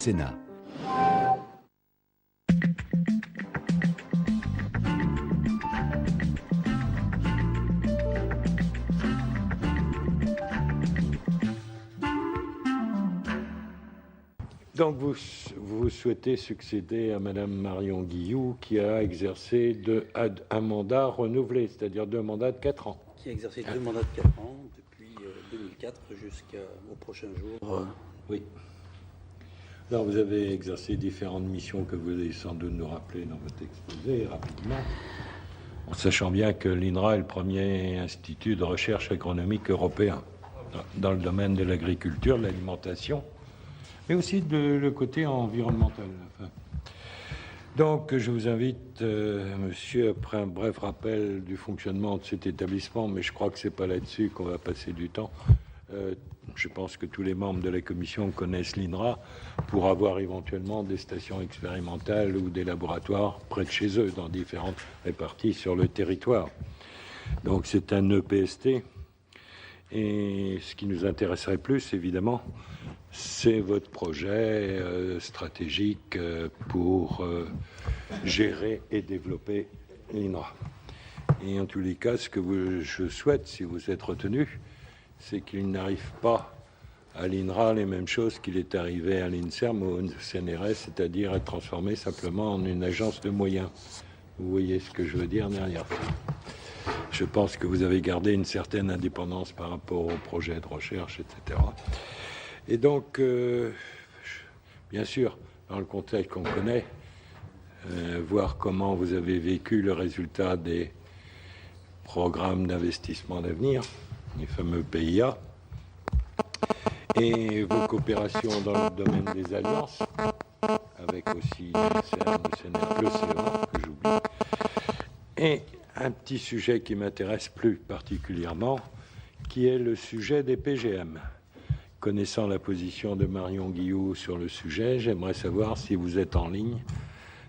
Sénat. Donc vous souhaitez succéder à Madame Marion Guilloux qui a exercé un mandat renouvelé, c'est-à-dire 2 mandats de 4 ans. Qui a exercé 2 mandats de 4 ans depuis 2004 jusqu'au prochain jour. Oui. Alors vous avez exercé différentes missions que vous allez sans doute nous rappeler dans votre exposé rapidement, en sachant bien que l'INRA est le premier institut de recherche agronomique européen dans le domaine de l'agriculture, de l'alimentation, mais aussi le côté environnemental. Enfin, donc, je vous invite, monsieur, après un bref rappel du fonctionnement de cet établissement, mais je crois que c'est pas là-dessus qu'on va passer du temps. Je pense que tous les membres de la commission connaissent l'INRA pour avoir éventuellement des stations expérimentales ou des laboratoires près de chez eux, dans différentes réparties sur le territoire. Donc, c'est un EPST. Et ce qui nous intéresserait plus, évidemment, c'est votre projet stratégique pour gérer et développer l'INRA. Et en tous les cas, ce que je souhaite, si vous êtes retenu, c'est qu'il n'arrive pas à l'INRA les mêmes choses qu'il est arrivé à l'INSERM ou au CNRS, c'est-à-dire être transformé simplement en une agence de moyens. Vous voyez ce que je veux dire derrière ça. Je pense que vous avez gardé une certaine indépendance par rapport au projet de recherche, etc. Et donc, bien sûr, dans le contexte qu'on connaît, voir comment vous avez vécu le résultat des programmes d'investissement d'avenir, les fameux PIA, et vos coopérations dans le domaine des alliances, avec aussi le CEA, que j'oublie, et un petit sujet qui m'intéresse plus particulièrement, qui est le sujet des PGM. Connaissant la position de Marion Guilloux sur le sujet, j'aimerais savoir si vous êtes en ligne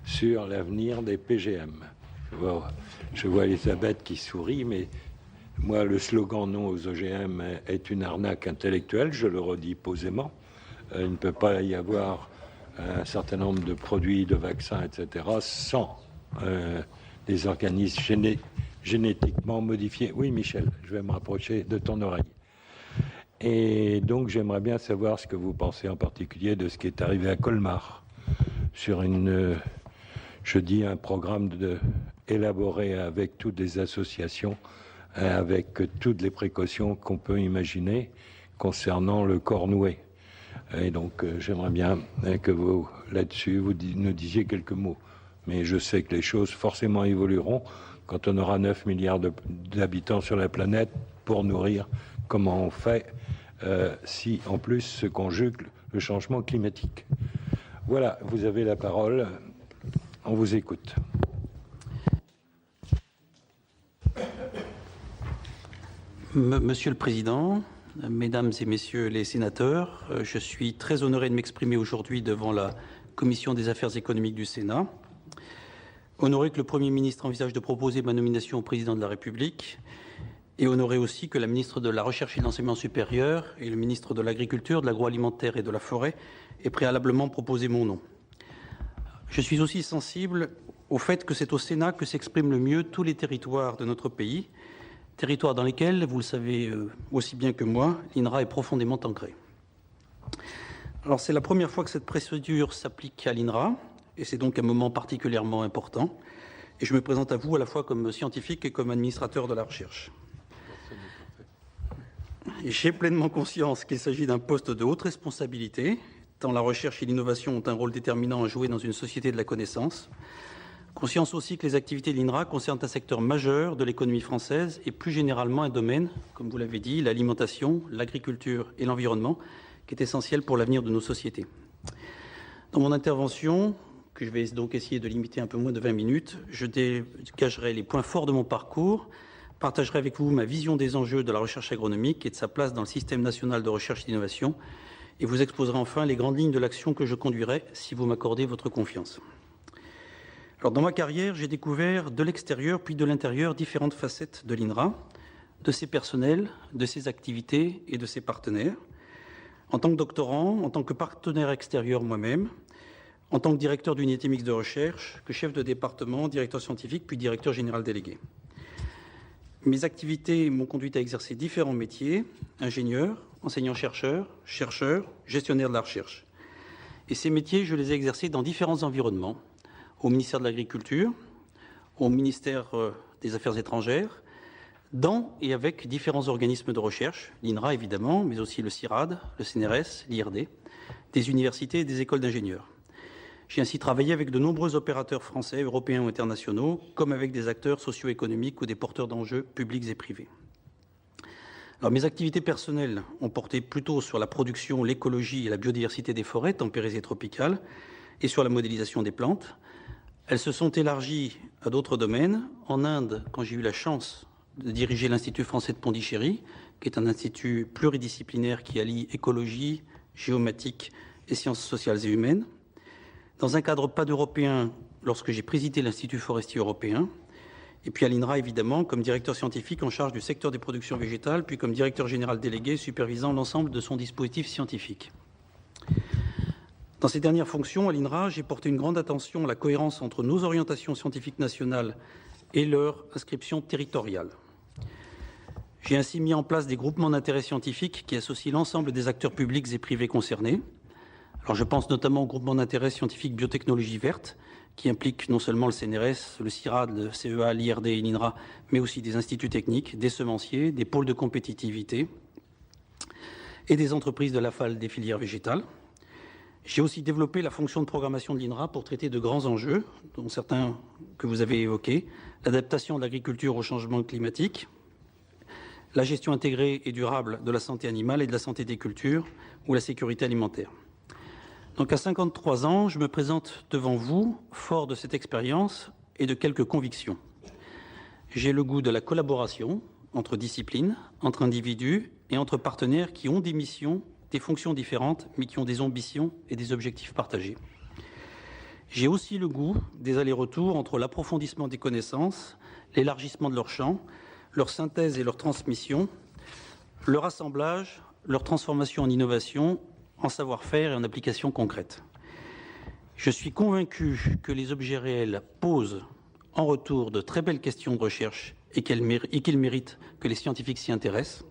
sur l'avenir des PGM. Je vois Elisabeth qui sourit, mais moi, le slogan « Non aux OGM » est une arnaque intellectuelle, je le redis posément. Il ne peut pas y avoir un certain nombre de produits, de vaccins, etc., sans des organismes génétiquement modifiés. Oui, Michel, je vais me rapprocher de ton oreille. Et donc, j'aimerais bien savoir ce que vous pensez en particulier de ce qui est arrivé à Colmar sur un programme élaboré avec toutes les associations, avec toutes les précautions qu'on peut imaginer concernant le cornouer. Et donc, j'aimerais bien que vous, là-dessus, vous nous disiez quelques mots. Mais je sais que les choses forcément évolueront quand on aura 9 milliards d'habitants sur la planète pour nourrir. Comment on fait si, en plus, se conjugue le changement climatique. Voilà, vous avez la parole. On vous écoute. Monsieur le Président, Mesdames et Messieurs les sénateurs, je suis très honoré de m'exprimer aujourd'hui devant la Commission des affaires économiques du Sénat. Honoré que le Premier ministre envisage de proposer ma nomination au Président de la République et honoré aussi que la ministre de la Recherche et de l'Enseignement supérieur et le ministre de l'Agriculture, de l'Agroalimentaire et de la Forêt aient préalablement proposé mon nom. Je suis aussi sensible au fait que c'est au Sénat que s'expriment le mieux tous les territoires de notre pays, territoires dans lesquels, vous le savez aussi bien que moi, l'INRA est profondément ancrée. Alors c'est la première fois que cette procédure s'applique à l'INRA, et c'est donc un moment particulièrement important. Et je me présente à vous à la fois comme scientifique et comme administrateur de la recherche. J'ai pleinement conscience qu'il s'agit d'un poste de haute responsabilité, tant la recherche et l'innovation ont un rôle déterminant à jouer dans une société de la connaissance. Conscience aussi que les activités de l'INRA concernent un secteur majeur de l'économie française et plus généralement un domaine, comme vous l'avez dit, l'alimentation, l'agriculture et l'environnement, qui est essentiel pour l'avenir de nos sociétés. Dans mon intervention, que je vais donc essayer de limiter un peu moins de 20 minutes, je dégagerai les points forts de mon parcours, partagerai avec vous ma vision des enjeux de la recherche agronomique et de sa place dans le système national de recherche et d'innovation, et vous exposerai enfin les grandes lignes de l'action que je conduirai si vous m'accordez votre confiance. Alors, dans ma carrière, j'ai découvert de l'extérieur puis de l'intérieur différentes facettes de l'INRA, de ses personnels, de ses activités et de ses partenaires. en tant que doctorant, en tant que partenaire extérieur moi-même, en tant que directeur d'unité mixte de recherche, que chef de département, directeur scientifique, puis directeur général délégué. Mes activités m'ont conduit à exercer différents métiers, ingénieur, enseignant-chercheur, chercheur, gestionnaire de la recherche. Et ces métiers, je les ai exercés dans différents environnements, au ministère de l'Agriculture, au ministère des Affaires étrangères, dans et avec différents organismes de recherche, l'INRA évidemment, mais aussi le CIRAD, le CNRS, l'IRD, des universités et des écoles d'ingénieurs. J'ai ainsi travaillé avec de nombreux opérateurs français, européens ou internationaux, comme avec des acteurs socio-économiques ou des porteurs d'enjeux publics et privés. Alors, mes activités personnelles ont porté plutôt sur la production, l'écologie et la biodiversité des forêts tempérées et tropicales et sur la modélisation des plantes. Elles se sont élargies à d'autres domaines. En Inde, quand j'ai eu la chance de diriger l'Institut français de Pondichéry, qui est un institut pluridisciplinaire qui allie écologie, géomatique et sciences sociales et humaines. Dans un cadre pan-européen, lorsque j'ai présidé l'Institut forestier européen, et puis à l'INRA, évidemment, comme directeur scientifique en charge du secteur des productions végétales, puis comme directeur général délégué supervisant l'ensemble de son dispositif scientifique. Dans ces dernières fonctions, à l'INRA, j'ai porté une grande attention à la cohérence entre nos orientations scientifiques nationales et leur inscription territoriale. J'ai ainsi mis en place des groupements d'intérêt scientifiques qui associent l'ensemble des acteurs publics et privés concernés. Alors je pense notamment au groupement d'intérêt scientifique biotechnologie verte, qui implique non seulement le CNRS, le CIRAD, le CEA, l'IRD et l'INRA, mais aussi des instituts techniques, des semenciers, des pôles de compétitivité et des entreprises de l'aval des filières végétales. J'ai aussi développé la fonction de programmation de l'INRA pour traiter de grands enjeux, dont certains que vous avez évoqués, l'adaptation de l'agriculture au changement climatique, la gestion intégrée et durable de la santé animale et de la santé des cultures ou la sécurité alimentaire. Donc à 53 ans, je me présente devant vous, fort de cette expérience et de quelques convictions. J'ai le goût de la collaboration entre disciplines, entre individus et entre partenaires qui ont des missions, des fonctions différentes, mais qui ont des ambitions et des objectifs partagés. J'ai aussi le goût des allers-retours entre l'approfondissement des connaissances, l'élargissement de leur champ, leur synthèse et leur transmission, leur assemblage, leur transformation en innovation, en savoir-faire et en application concrète. Je suis convaincu que les objets réels posent en retour de très belles questions de recherche et qu'ils méritent que les scientifiques s'y intéressent.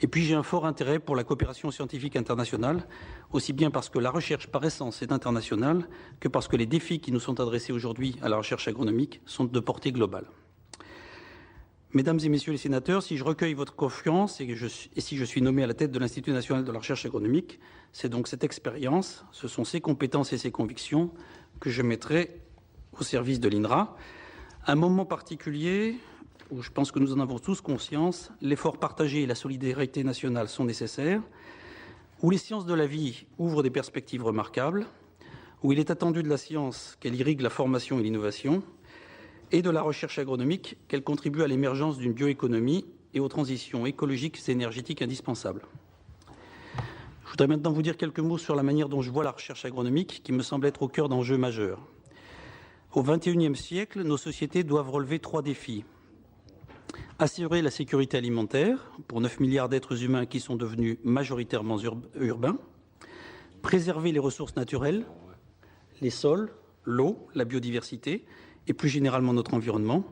Et puis j'ai un fort intérêt pour la coopération scientifique internationale, aussi bien parce que la recherche par essence est internationale que parce que les défis qui nous sont adressés aujourd'hui à la recherche agronomique sont de portée globale. Mesdames et messieurs les sénateurs, si je recueille votre confiance et si je suis nommé à la tête de l'Institut national de la recherche agronomique, c'est donc cette expérience, ce sont ces compétences et ces convictions que je mettrai au service de l'INRA. Un moment particulier où je pense que nous en avons tous conscience, l'effort partagé et la solidarité nationale sont nécessaires, où les sciences de la vie ouvrent des perspectives remarquables, où il est attendu de la science qu'elle irrigue la formation et l'innovation, et de la recherche agronomique qu'elle contribue à l'émergence d'une bioéconomie et aux transitions écologiques et énergétiques indispensables. Je voudrais maintenant vous dire quelques mots sur la manière dont je vois la recherche agronomique, qui me semble être au cœur d'enjeux majeurs. Au XXIe siècle, nos sociétés doivent relever 3 défis. Assurer la sécurité alimentaire pour 9 milliards d'êtres humains qui sont devenus majoritairement urbains, préserver les ressources naturelles, les sols, l'eau, la biodiversité, et plus généralement notre environnement,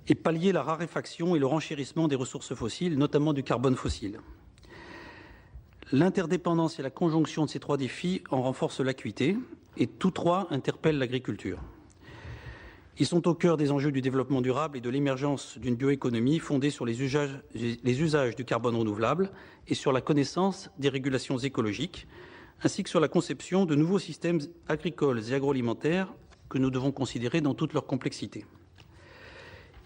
et pallier la raréfaction et le renchérissement des ressources fossiles, notamment du carbone fossile. L'interdépendance et la conjonction de ces 3 défis en renforcent l'acuité, et tous 3 interpellent l'agriculture. Ils sont au cœur des enjeux du développement durable et de l'émergence d'une bioéconomie fondée sur les usages du carbone renouvelable et sur la connaissance des régulations écologiques, ainsi que sur la conception de nouveaux systèmes agricoles et agroalimentaires que nous devons considérer dans toute leur complexité.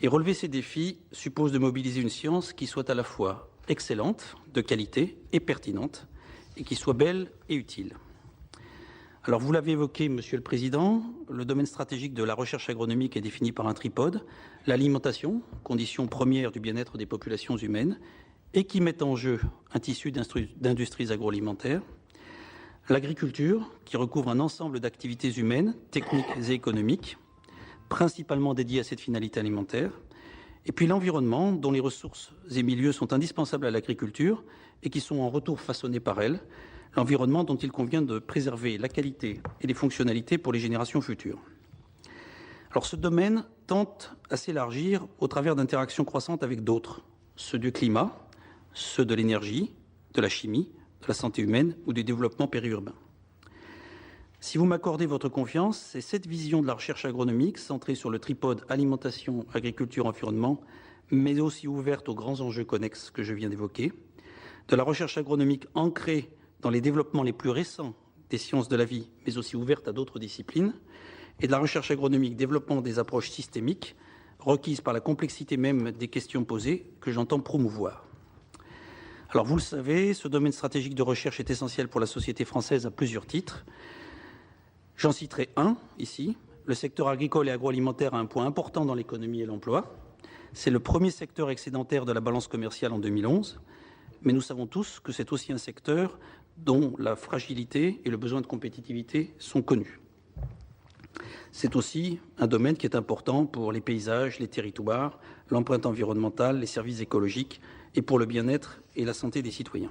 Et relever ces défis suppose de mobiliser une science qui soit à la fois excellente, de qualité et pertinente, et qui soit belle et utile. Alors vous l'avez évoqué, Monsieur le Président, le domaine stratégique de la recherche agronomique est défini par un tripode, l'alimentation, condition première du bien-être des populations humaines, et qui met en jeu un tissu d'industries agroalimentaires, l'agriculture, qui recouvre un ensemble d'activités humaines, techniques et économiques, principalement dédiées à cette finalité alimentaire, et puis l'environnement, dont les ressources et milieux sont indispensables à l'agriculture et qui sont en retour façonnés par elle, l'environnement dont il convient de préserver la qualité et les fonctionnalités pour les générations futures. Alors ce domaine tente à s'élargir au travers d'interactions croissantes avec d'autres, ceux du climat, ceux de l'énergie, de la chimie, de la santé humaine ou du développement périurbain. Si vous m'accordez votre confiance, c'est cette vision de la recherche agronomique centrée sur le tripode alimentation, agriculture, environnement, mais aussi ouverte aux grands enjeux connexes que je viens d'évoquer, de la recherche agronomique ancrée dans les développements les plus récents des sciences de la vie, mais aussi ouverte à d'autres disciplines, et de la recherche agronomique développant des approches systémiques requises par la complexité même des questions posées que j'entends promouvoir. Alors vous le savez, ce domaine stratégique de recherche est essentiel pour la société française à plusieurs titres. J'en citerai un ici. Le secteur agricole et agroalimentaire a un point important dans l'économie et l'emploi. C'est le premier secteur excédentaire de la balance commerciale en 2011, mais nous savons tous que c'est aussi un secteur dont la fragilité et le besoin de compétitivité sont connus. C'est aussi un domaine qui est important pour les paysages, les territoires, l'empreinte environnementale, les services écologiques et pour le bien-être et la santé des citoyens.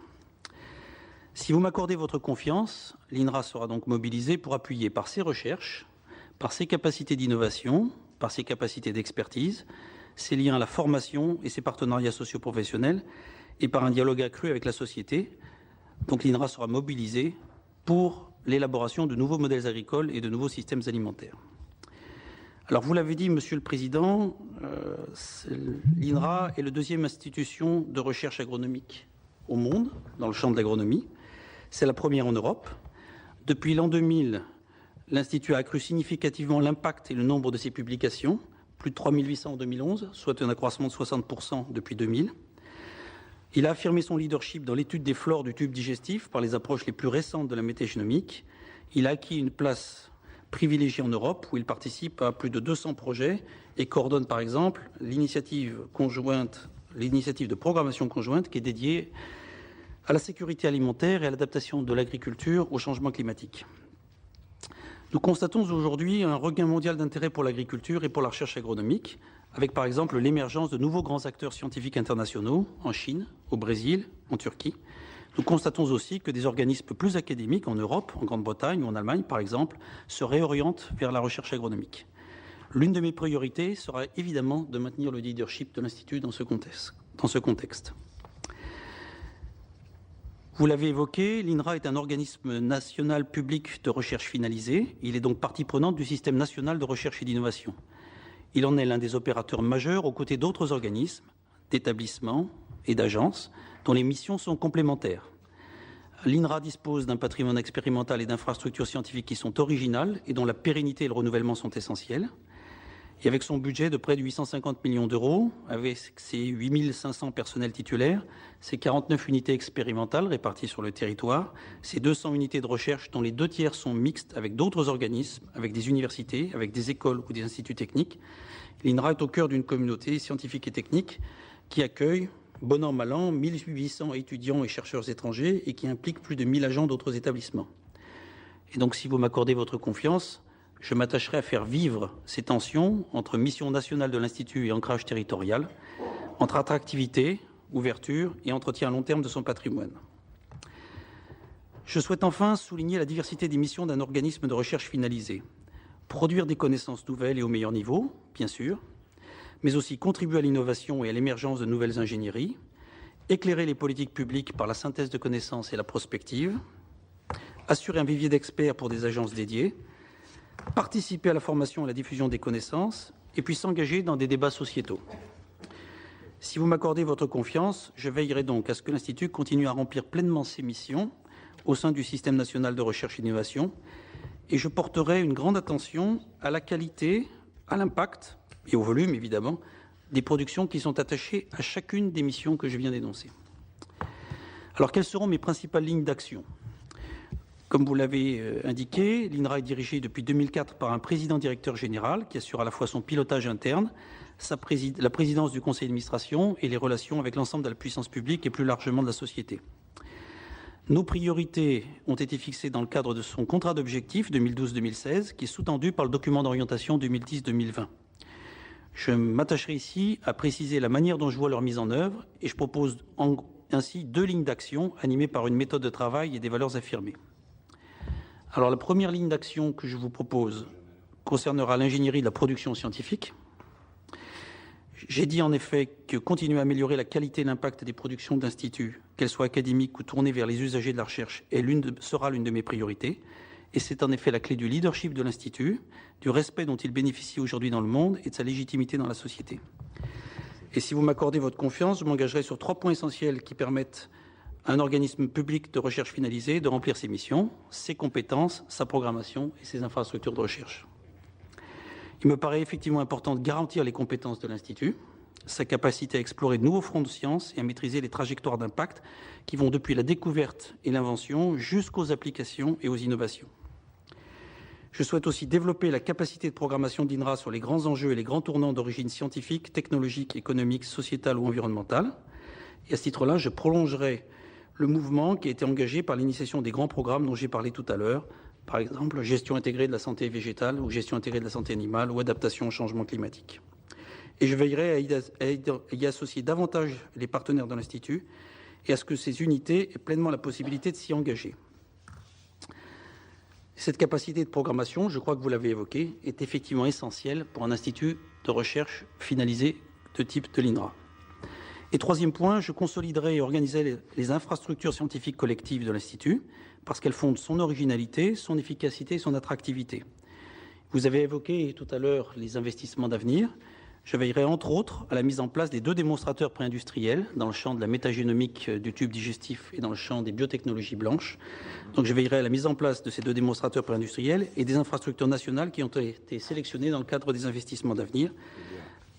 Si vous m'accordez votre confiance, l'INRA sera donc mobilisée pour appuyer par ses recherches, par ses capacités d'innovation, par ses capacités d'expertise, ses liens à la formation et ses partenariats socio-professionnels et par un dialogue accru avec la société. Donc l'INRA sera mobilisée pour l'élaboration de nouveaux modèles agricoles et de nouveaux systèmes alimentaires. Alors vous l'avez dit, Monsieur le Président, l'INRA est la deuxième institution de recherche agronomique au monde dans le champ de l'agronomie. C'est la première en Europe. Depuis l'an 2000, l'Institut a accru significativement l'impact et le nombre de ses publications, plus de 3800 en 2011, soit un accroissement de 60% depuis 2000. Il a affirmé son leadership dans l'étude des flores du tube digestif par les approches les plus récentes de la métagénomique. Il a acquis une place privilégiée en Europe où il participe à plus de 200 projets et coordonne par exemple l'initiative de programmation conjointe qui est dédiée à la sécurité alimentaire et à l'adaptation de l'agriculture au changement climatique. Nous constatons aujourd'hui un regain mondial d'intérêt pour l'agriculture et pour la recherche agronomique, avec par exemple l'émergence de nouveaux grands acteurs scientifiques internationaux en Chine, au Brésil, en Turquie. Nous constatons aussi que des organismes plus académiques en Europe, en Grande-Bretagne ou en Allemagne par exemple, se réorientent vers la recherche agronomique. L'une de mes priorités sera évidemment de maintenir le leadership de l'Institut dans ce contexte. Vous l'avez évoqué, l'INRA est un organisme national public de recherche finalisé. Il est donc partie prenante du système national de recherche et d'innovation. Il en est l'un des opérateurs majeurs aux côtés d'autres organismes, d'établissements et d'agences dont les missions sont complémentaires. L'INRA dispose d'un patrimoine expérimental et d'infrastructures scientifiques qui sont originales et dont la pérennité et le renouvellement sont essentiels. Et avec son budget de près de 850 millions d'euros, avec ses 8500 personnels titulaires, ses 49 unités expérimentales réparties sur le territoire, ses 200 unités de recherche dont les 2 tiers sont mixtes avec d'autres organismes, avec des universités, avec des écoles ou des instituts techniques, l'INRA est au cœur d'une communauté scientifique et technique qui accueille, bon an, mal an, 1800 étudiants et chercheurs étrangers et qui implique plus de 1000 agents d'autres établissements. Et donc, si vous m'accordez votre confiance, je m'attacherai à faire vivre ces tensions entre mission nationale de l'Institut et ancrage territorial, entre attractivité, ouverture et entretien à long terme de son patrimoine. Je souhaite enfin souligner la diversité des missions d'un organisme de recherche finalisé. Produire des connaissances nouvelles et au meilleur niveau, bien sûr, mais aussi contribuer à l'innovation et à l'émergence de nouvelles ingénieries, éclairer les politiques publiques par la synthèse de connaissances et la prospective, assurer un vivier d'experts pour des agences dédiées, participer à la formation et à la diffusion des connaissances, et puis s'engager dans des débats sociétaux. Si vous m'accordez votre confiance, je veillerai donc à ce que l'Institut continue à remplir pleinement ses missions au sein du système national de recherche et d'innovation, et je porterai une grande attention à la qualité, à l'impact et au volume, évidemment, des productions qui sont attachées à chacune des missions que je viens d'énoncer. Alors, quelles seront mes principales lignes d'action ? Comme vous l'avez indiqué, l'INRA est dirigée depuis 2004 par un président-directeur général qui assure à la fois son pilotage interne, la présidence du conseil d'administration et les relations avec l'ensemble de la puissance publique et plus largement de la société. Nos priorités ont été fixées dans le cadre de son contrat d'objectifs 2012-2016 qui est sous-tendu par le document d'orientation 2010-2020. Je m'attacherai ici à préciser la manière dont je vois leur mise en œuvre et je propose ainsi 2 lignes d'action animées par une méthode de travail et des valeurs affirmées. Alors la première ligne d'action que je vous propose concernera l'ingénierie de la production scientifique. J'ai dit en effet que continuer à améliorer la qualité et l'impact des productions de l'Institut, qu'elles soient académiques ou tournées vers les usagers de la recherche, sera l'une de mes priorités. Et c'est en effet la clé du leadership de l'Institut, du respect dont il bénéficie aujourd'hui dans le monde et de sa légitimité dans la société. Et si vous m'accordez votre confiance, je m'engagerai sur 3 points essentiels qui permettent à un organisme public de recherche finalisé de remplir ses missions, ses compétences, sa programmation et ses infrastructures de recherche. Il me paraît effectivement important de garantir les compétences de l'Institut, sa capacité à explorer de nouveaux fronts de science et à maîtriser les trajectoires d'impact qui vont depuis la découverte et l'invention jusqu'aux applications et aux innovations. Je souhaite aussi développer la capacité de programmation de l'INRA sur les grands enjeux et les grands tournants d'origine scientifique, technologique, économique, sociétale ou environnementale. Et à ce titre-là, je prolongerai le mouvement qui a été engagé par l'initiation des grands programmes dont j'ai parlé tout à l'heure, par exemple gestion intégrée de la santé végétale ou gestion intégrée de la santé animale ou adaptation au changement climatique. Et je veillerai à y associer davantage les partenaires de l'Institut et à ce que ces unités aient pleinement la possibilité de s'y engager. Cette capacité de programmation, je crois que vous l'avez évoqué, est effectivement essentielle pour un institut de recherche finalisé de type de l'INRA. Et troisième point, je consoliderai et organiserai les infrastructures scientifiques collectives de l'Institut parce qu'elles fondent son originalité, son efficacité et son attractivité. Vous avez évoqué tout à l'heure les investissements d'avenir. Je veillerai entre autres à la mise en place des 2 démonstrateurs préindustriels dans le champ de la métagénomique du tube digestif et dans le champ des biotechnologies blanches. Donc je veillerai à la mise en place de ces 2 démonstrateurs préindustriels et des infrastructures nationales qui ont été sélectionnées dans le cadre des investissements d'avenir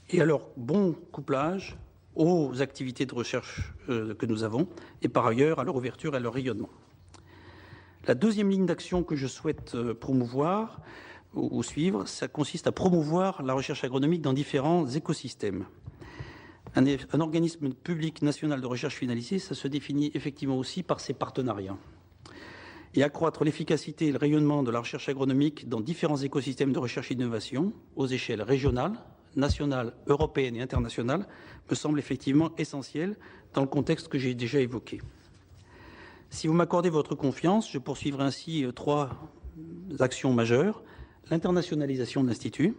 et à leur bon couplage aux activités de recherche que nous avons et par ailleurs à leur ouverture et à leur rayonnement. La deuxième ligne d'action que je souhaite promouvoir ou suivre, ça consiste à promouvoir la recherche agronomique dans différents écosystèmes. Un organisme public national de recherche finalisé, ça se définit effectivement aussi par ses partenariats. Et accroître l'efficacité et le rayonnement de la recherche agronomique dans différents écosystèmes de recherche et d'innovation, aux échelles régionales, nationales, européennes et internationales, me semble effectivement essentiel dans le contexte que j'ai déjà évoqué. Si vous m'accordez votre confiance, je poursuivrai ainsi 3 actions majeures. L'internationalisation de l'Institut.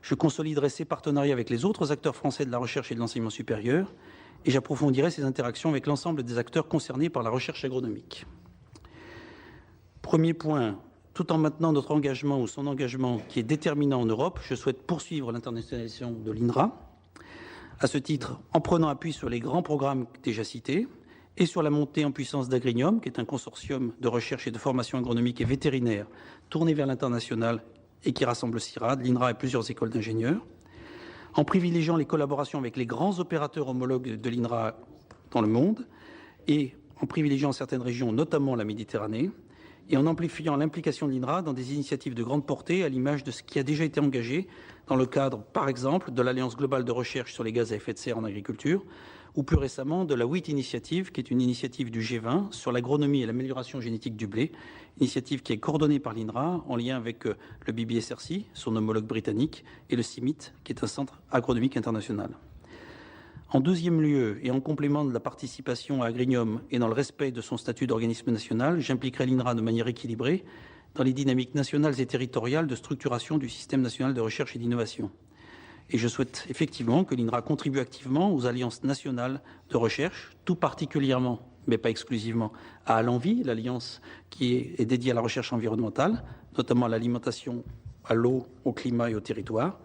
Je consoliderai ses partenariats avec les autres acteurs français de la recherche et de l'enseignement supérieur et j'approfondirai ces interactions avec l'ensemble des acteurs concernés par la recherche agronomique. Premier point, tout en maintenant notre engagement ou son engagement qui est déterminant en Europe, je souhaite poursuivre l'internationalisation de l'INRA. À ce titre, en prenant appui sur les grands programmes déjà cités et sur la montée en puissance d'Agrignum, qui est un consortium de recherche et de formation agronomique et vétérinaire tourné vers l'international et qui rassemble CIRAD, l'INRA et plusieurs écoles d'ingénieurs, en privilégiant les collaborations avec les grands opérateurs homologues de l'INRA dans le monde et en privilégiant certaines régions, notamment la Méditerranée, et en amplifiant l'implication de l'INRA dans des initiatives de grande portée à l'image de ce qui a déjà été engagé dans le cadre, par exemple, de l'Alliance globale de recherche sur les gaz à effet de serre en agriculture, ou plus récemment de la WIT Initiative, qui est une initiative du G20 sur l'agronomie et l'amélioration génétique du blé, initiative qui est coordonnée par l'INRA en lien avec le BBSRC, son homologue britannique, et le CIMIT, qui est un centre agronomique international. En deuxième lieu, et en complément de la participation à Agrignum et dans le respect de son statut d'organisme national, j'impliquerai l'INRA de manière équilibrée dans les dynamiques nationales et territoriales de structuration du système national de recherche et d'innovation. Et je souhaite effectivement que l'INRA contribue activement aux alliances nationales de recherche, tout particulièrement, mais pas exclusivement, à l'ANVI, l'alliance qui est dédiée à la recherche environnementale, notamment à l'alimentation, à l'eau, au climat et au territoire.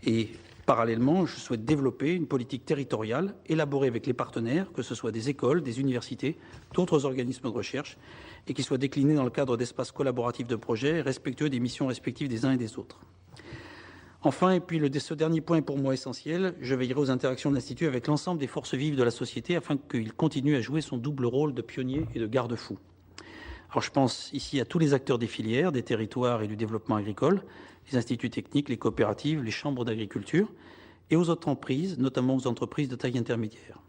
Et parallèlement, je souhaite développer une politique territoriale élaborée avec les partenaires, que ce soit des écoles, des universités, d'autres organismes de recherche, et qui soit déclinée dans le cadre d'espaces collaboratifs de projets respectueux des missions respectives des uns et des autres. Enfin, et puis ce dernier point est pour moi essentiel, je veillerai aux interactions de l'Institut avec l'ensemble des forces vives de la société afin qu'il continue à jouer son double rôle de pionnier et de garde-fou. Alors je pense ici à tous les acteurs des filières, des territoires et du développement agricole, les instituts techniques, les coopératives, les chambres d'agriculture et aux entreprises, notamment aux entreprises de taille intermédiaire.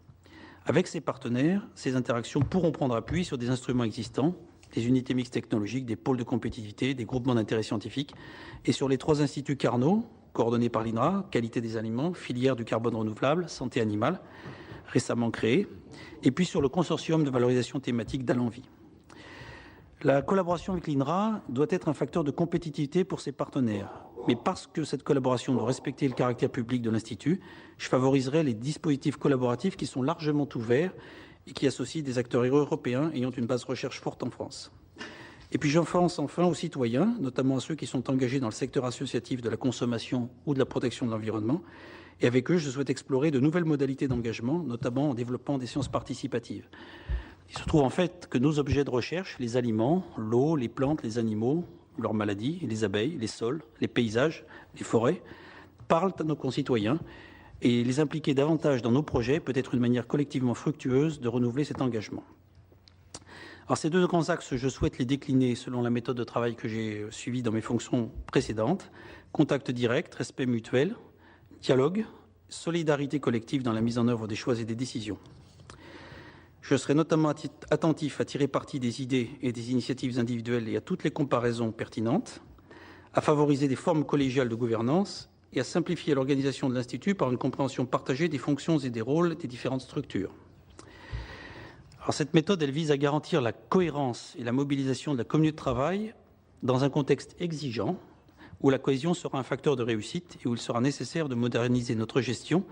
Avec ces partenaires, ces interactions pourront prendre appui sur des instruments existants, des unités mixtes technologiques, des pôles de compétitivité, des groupements d'intérêt scientifique et sur les 3 instituts Carnot, coordonnés par l'INRA, qualité des aliments, filière du carbone renouvelable, santé animale, récemment créé, et puis sur le consortium de valorisation thématique d'Allenvie. La collaboration avec l'INRA doit être un facteur de compétitivité pour ses partenaires. Mais parce que cette collaboration doit respecter le caractère public de l'Institut, je favoriserai les dispositifs collaboratifs qui sont largement ouverts et qui associent des acteurs européens ayant une base recherche forte en France. Et puis j'enfonce enfin aux citoyens, notamment à ceux qui sont engagés dans le secteur associatif de la consommation ou de la protection de l'environnement. Et avec eux, je souhaite explorer de nouvelles modalités d'engagement, notamment en développant des sciences participatives. Il se trouve en fait que nos objets de recherche, les aliments, l'eau, les plantes, les animaux, leurs maladies, les abeilles, les sols, les paysages, les forêts, parlent à nos concitoyens et les impliquer davantage dans nos projets peut être une manière collectivement fructueuse de renouveler cet engagement. Alors ces deux grands axes, je souhaite les décliner selon la méthode de travail que j'ai suivie dans mes fonctions précédentes. Contact direct, respect mutuel, dialogue, solidarité collective dans la mise en œuvre des choix et des décisions. Je serai notamment attentif à tirer parti des idées et des initiatives individuelles et à toutes les comparaisons pertinentes, à favoriser des formes collégiales de gouvernance et à simplifier l'organisation de l'Institut par une compréhension partagée des fonctions et des rôles des différentes structures. Alors, cette méthode, elle vise à garantir la cohérence et la mobilisation de la communauté de travail dans un contexte exigeant où la cohésion sera un facteur de réussite et où il sera nécessaire de moderniser notre gestion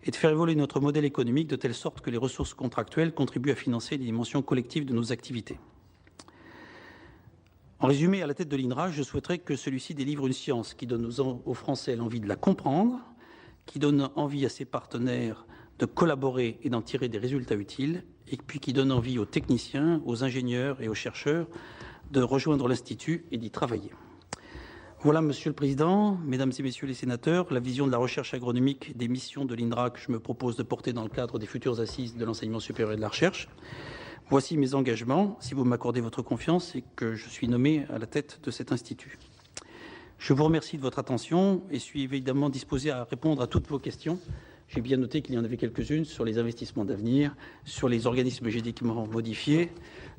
et de faire évoluer notre modèle économique de telle sorte que les ressources contractuelles contribuent à financer les dimensions collectives de nos activités. En résumé, à la tête de l'INRA, je souhaiterais que celui-ci délivre une science qui donne aux Français l'envie de la comprendre, qui donne envie à ses partenaires de collaborer et d'en tirer des résultats utiles, et puis qui donne envie aux techniciens, aux ingénieurs et aux chercheurs de rejoindre l'Institut et d'y travailler. Voilà, Monsieur le Président, Mesdames et Messieurs les sénateurs, la vision de la recherche agronomique des missions de l'INRA que je me propose de porter dans le cadre des futures assises de l'enseignement supérieur et de la recherche. Voici mes engagements, si vous m'accordez votre confiance et que je suis nommé à la tête de cet institut. Je vous remercie de votre attention et suis évidemment disposé à répondre à toutes vos questions. J'ai bien noté qu'il y en avait quelques-unes sur les investissements d'avenir, sur les organismes génétiquement modifiés.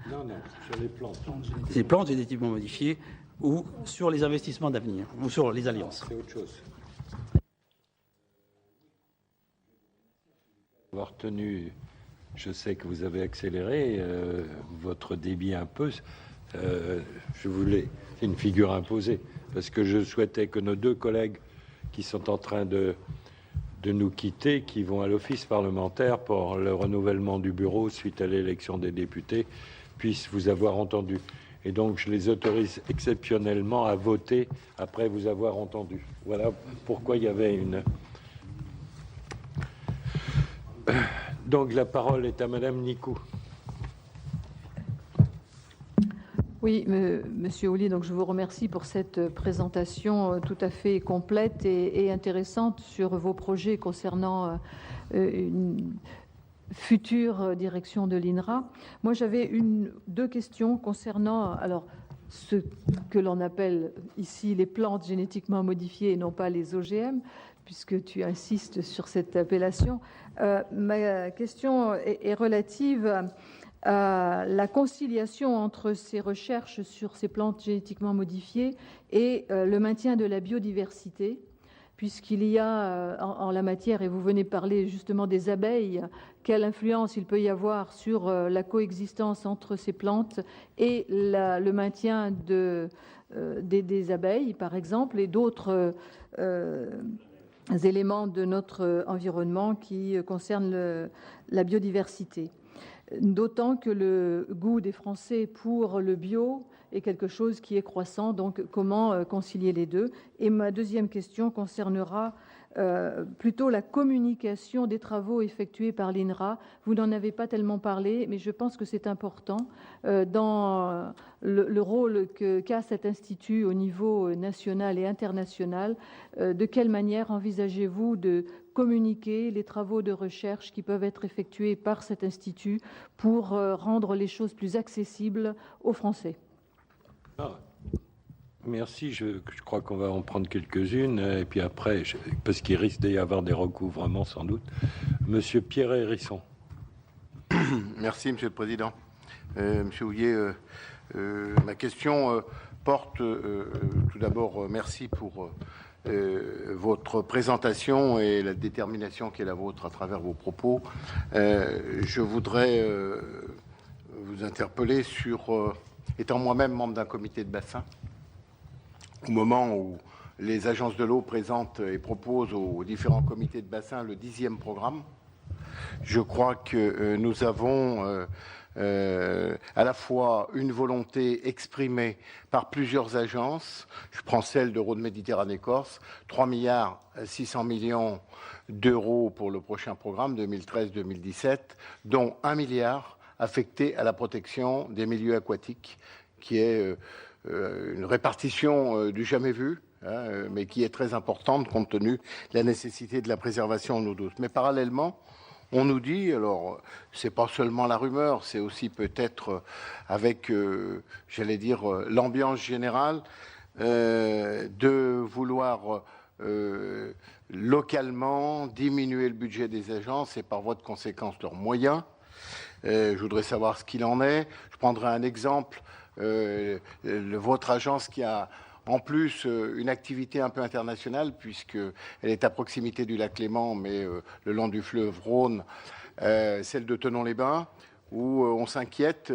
Non, sur les plantes. Les plantes génétiquement modifiées, ou sur les investissements d'avenir, ou sur les alliances. C'est autre chose. Avoir tenu, je sais que vous avez accéléré votre débit un peu. Je voulais, c'est une figure imposée, parce que je souhaitais que nos deux collègues qui sont en train de nous quitter, qui vont à l'office parlementaire pour le renouvellement du bureau suite à l'élection des députés, puissent vous avoir entendu. Et donc, je les autorise exceptionnellement à voter après vous avoir entendu. Voilà pourquoi il y avait une... Donc, la parole est à Madame Nicou. Oui, Monsieur Ollier, donc je vous remercie pour cette présentation tout à fait complète et intéressante sur vos projets concernant une future direction de l'INRA. Moi, j'avais deux questions concernant ce que l'on appelle ici les plantes génétiquement modifiées et non pas les OGM, puisque tu insistes sur cette appellation. Ma question est relative à la conciliation entre ces recherches sur ces plantes génétiquement modifiées et le maintien de la biodiversité, puisqu'il y a en la matière, et vous venez parler justement des abeilles, quelle influence il peut y avoir sur la coexistence entre ces plantes et le maintien des abeilles, par exemple, et d'autres éléments de notre environnement qui concernent la biodiversité. D'autant que le goût des Français pour le bio est quelque chose qui est croissant, donc comment concilier les deux? Et ma deuxième question concernera plutôt la communication des travaux effectués par l'INRA. Vous n'en avez pas tellement parlé, mais je pense que c'est important dans le rôle qu'a cet institut au niveau national et international. De quelle manière envisagez-vous de communiquer les travaux de recherche qui peuvent être effectués par cet institut pour rendre les choses plus accessibles aux Français? Merci, je crois qu'on va en prendre quelques-unes, et puis après, parce qu'il risque d'y avoir des recouvrements sans doute. Monsieur Pierre Hérisson. Merci, Monsieur le Président. Monsieur Houillet, ma question porte. Tout d'abord, merci pour votre présentation et la détermination qui est la vôtre à travers vos propos. Je voudrais vous interpeller sur, étant moi-même membre d'un comité de bassin, au moment où les agences de l'eau présentent et proposent aux différents comités de bassin le 10e programme, je crois que nous avons à la fois une volonté exprimée par plusieurs agences. Je prends celle de Rhône-Méditerranée-Corse, 3,6 milliards d'euros pour le prochain programme 2013-2017, dont 1 milliard affecté à la protection des milieux aquatiques, qui est une répartition du jamais vu, mais qui est très importante compte tenu de la nécessité de la préservation de l'eau douce. Mais parallèlement, on nous dit, alors c'est pas seulement la rumeur, c'est aussi peut-être avec, j'allais dire, l'ambiance générale, de vouloir localement diminuer le budget des agences et par voie de conséquence leurs moyens. Je voudrais savoir ce qu'il en est. Je prendrai un exemple, votre agence qui a en plus une activité un peu internationale, puisqu'elle est à proximité du lac Léman, mais le long du fleuve Rhône, celle de Thonon-les-Bains, où on s'inquiète,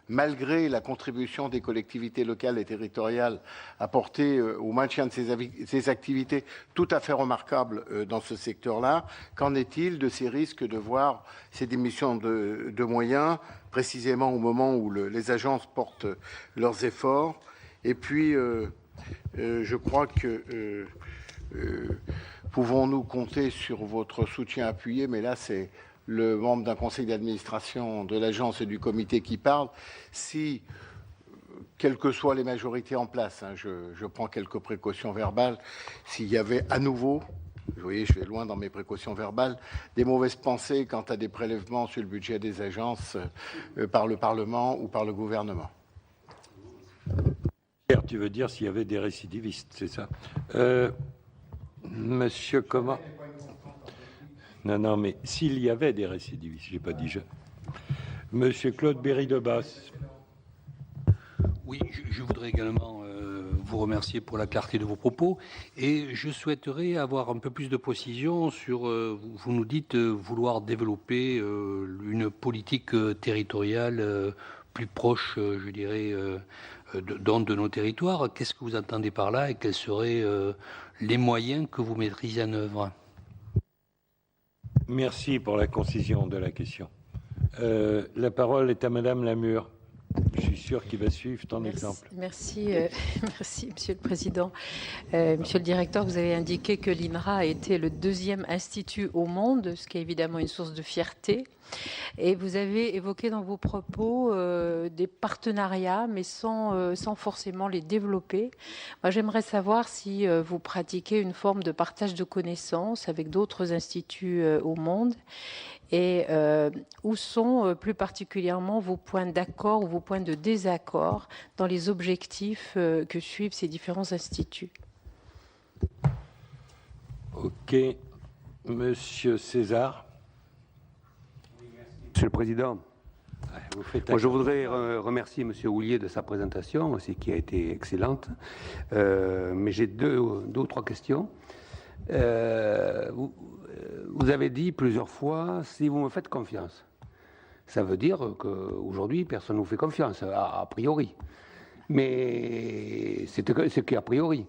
malgré la contribution des collectivités locales et territoriales apportée au maintien de ces activités tout à fait remarquables dans ce secteur-là. Qu'en est-il de ces risques de voir ces diminutions de moyens, précisément au moment où les agences portent leurs efforts? Et puis, je crois que pouvons-nous compter sur votre soutien appuyé, mais là, c'est le membre d'un conseil d'administration de l'agence et du comité qui parle, si, quelles que soient les majorités en place, je prends quelques précautions verbales, s'il y avait à nouveau, vous voyez, je vais loin dans mes précautions verbales, des mauvaises pensées quant à des prélèvements sur le budget des agences par le Parlement ou par le gouvernement. Tu veux dire s'il y avait des récidivistes, c'est ça? Monsieur comment? Non, mais s'il y avait des récidivistes, j'ai pas dit je. Monsieur Claude Berry-de-Basse. Oui, je voudrais également vous remercier pour la clarté de vos propos et je souhaiterais avoir un peu plus de précision sur, vous nous dites vouloir développer une politique territoriale plus proche, je dirais, de nos territoires. Qu'est-ce que vous entendez par là et quels seraient les moyens que vous mettriez en œuvre? Merci pour la concision de la question. La parole est à Madame Lamure. Je suis sûr qu'il va suivre ton exemple. Merci, Monsieur le Président. Monsieur le Directeur, vous avez indiqué que l'INRA était le 2e institut au monde, ce qui est évidemment une source de fierté. Et vous avez évoqué dans vos propos des partenariats, mais sans forcément les développer. Moi, j'aimerais savoir si vous pratiquez une forme de partage de connaissances avec d'autres instituts au monde. Et où sont plus particulièrement vos points d'accord ou vos points de désaccord dans les objectifs que suivent ces différents instituts? Ok. Monsieur César. Monsieur le Président, moi, je voudrais remercier Monsieur Houllier de sa présentation, aussi, qui a été excellente. Mais j'ai deux ou trois questions. Vous avez dit plusieurs fois, si vous me faites confiance. Ça veut dire qu'aujourd'hui, personne ne vous fait confiance, a priori. Mais c'est qu'a priori.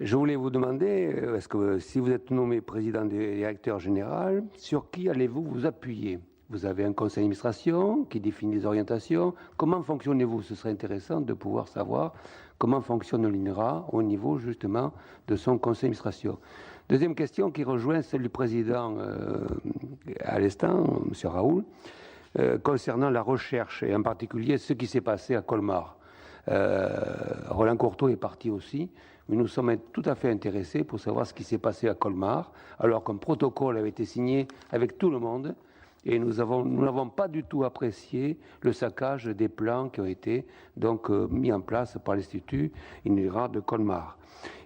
Je voulais vous demander, est-ce que si vous êtes nommé président des directeurs généraux, sur qui allez-vous vous appuyer? Vous avez un conseil d'administration qui définit les orientations. Comment fonctionnez-vous? Ce serait intéressant de pouvoir savoir comment fonctionne l'INRA au niveau justement de son conseil d'administration. Deuxième question qui rejoint celle du président à l'instant, M. Raoul, concernant la recherche et en particulier ce qui s'est passé à Colmar. Roland Courteau est parti aussi, mais nous sommes tout à fait intéressés pour savoir ce qui s'est passé à Colmar, alors qu'un protocole avait été signé avec tout le monde. Et nous n'avons pas du tout apprécié le saccage des plans qui ont été donc mis en place par l'Institut INRA de Colmar.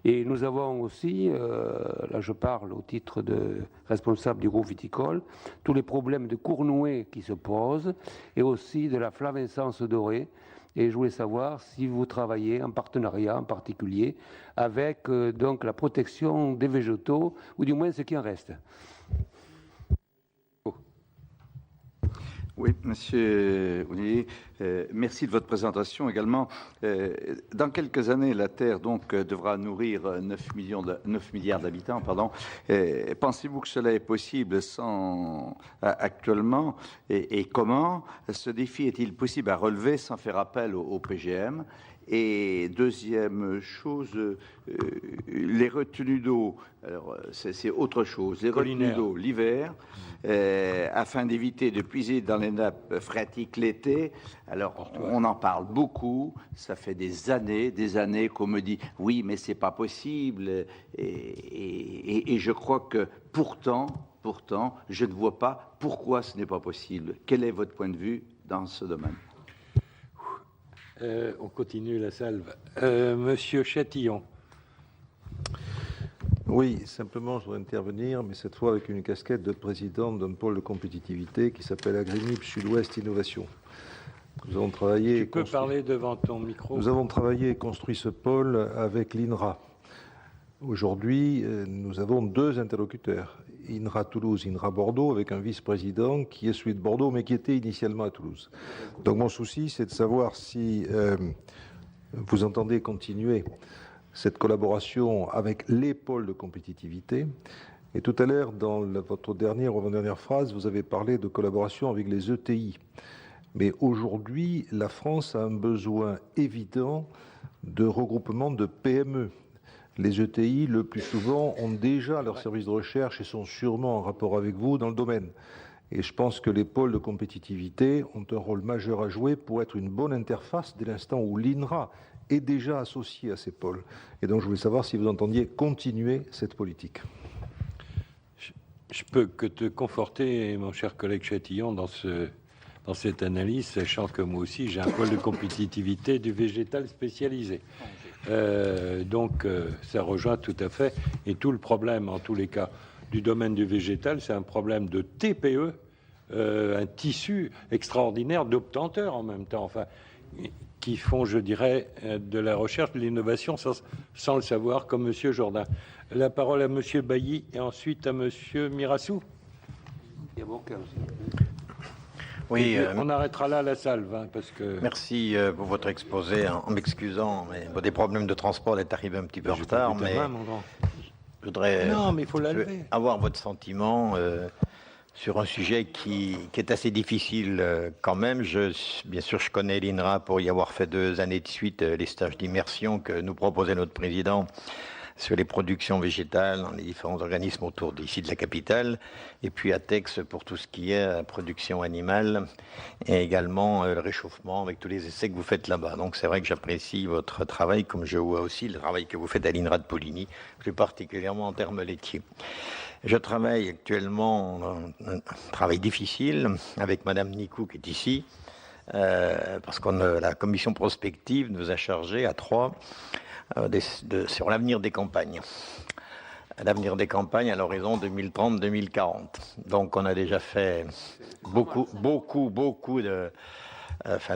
Et nous avons aussi, là je parle au titre de responsable du groupe viticole, tous les problèmes de Cournouet qui se posent et aussi de la flavescence dorée. Et je voulais savoir si vous travaillez en partenariat en particulier avec donc la protection des végétaux, ou du moins ce qui en reste. Oui, Monsieur Ollier, merci de votre présentation également. Dans quelques années, la Terre donc devra nourrir 9 milliards d'habitants. Pensez-vous que cela est possible actuellement et comment ce défi est-il possible à relever sans faire appel au PGM? Et deuxième chose, les retenues d'eau, alors c'est autre chose, les retenues d'eau l'hiver, afin d'éviter de puiser dans les nappes phréatiques l'été. Alors on en parle beaucoup, ça fait des années qu'on me dit oui mais c'est pas possible, et je crois que pourtant je ne vois pas pourquoi ce n'est pas possible. Quel est votre point de vue dans ce domaine? On continue la salve. Monsieur Chatillon. Oui, simplement, je voudrais intervenir, mais cette fois avec une casquette de président d'un pôle de compétitivité qui s'appelle Agrimip Sud-Ouest Innovation. Nous avons travaillé... Tu peux parler devant ton micro. Nous avons travaillé et construit ce pôle avec l'INRA. Aujourd'hui, nous avons 2 interlocuteurs, INRA Toulouse, INRA Bordeaux, avec un vice-président qui est celui de Bordeaux, mais qui était initialement à Toulouse. Donc mon souci, c'est de savoir si vous entendez continuer cette collaboration avec les pôles de compétitivité. Et tout à l'heure, dans votre dernière ou avant-dernière phrase, vous avez parlé de collaboration avec les ETI. Mais aujourd'hui, la France a un besoin évident de regroupement de PME. Les ETI, le plus souvent, ont déjà leur service de recherche et sont sûrement en rapport avec vous dans le domaine. Et je pense que les pôles de compétitivité ont un rôle majeur à jouer pour être une bonne interface dès l'instant où l'INRA est déjà associé à ces pôles. Et donc je voulais savoir si vous entendiez continuer cette politique. Je peux que te conforter, mon cher collègue Chatillon, dans cette analyse, sachant que moi aussi j'ai un pôle de compétitivité du végétal spécialisé. Donc ça rejoint tout à fait, et tout le problème en tous les cas du domaine du végétal, c'est un problème de TPE, un tissu extraordinaire d'obtenteurs en même temps, enfin, qui font, je dirais, de la recherche, de l'innovation sans le savoir, comme Monsieur Jourdain. La parole à Monsieur Bailly et ensuite à Monsieur Mirassou. Oui, on arrêtera là la salve, hein, parce que... Merci pour votre exposé, en m'excusant, mais des problèmes de transport est arrivé un petit peu en retard, mais je voudrais avoir votre sentiment sur un sujet qui est assez difficile quand même. Bien sûr, je connais l'INRA pour y avoir fait 2 années de suite les stages d'immersion que nous proposait notre président sur les productions végétales dans les différents organismes autour d'ici de la capitale, et puis ATEX pour tout ce qui est production animale, et également le réchauffement avec tous les essais que vous faites là-bas. Donc c'est vrai que j'apprécie votre travail, comme je vois aussi le travail que vous faites à l'INRA de Poligny, plus particulièrement en termes laitiers. Je travaille actuellement un travail difficile avec Madame Nicou qui est ici, parce que la commission prospective nous a chargé à 3 sur l'avenir des campagnes. L'avenir des campagnes à l'horizon 2030-2040. Donc on a déjà fait beaucoup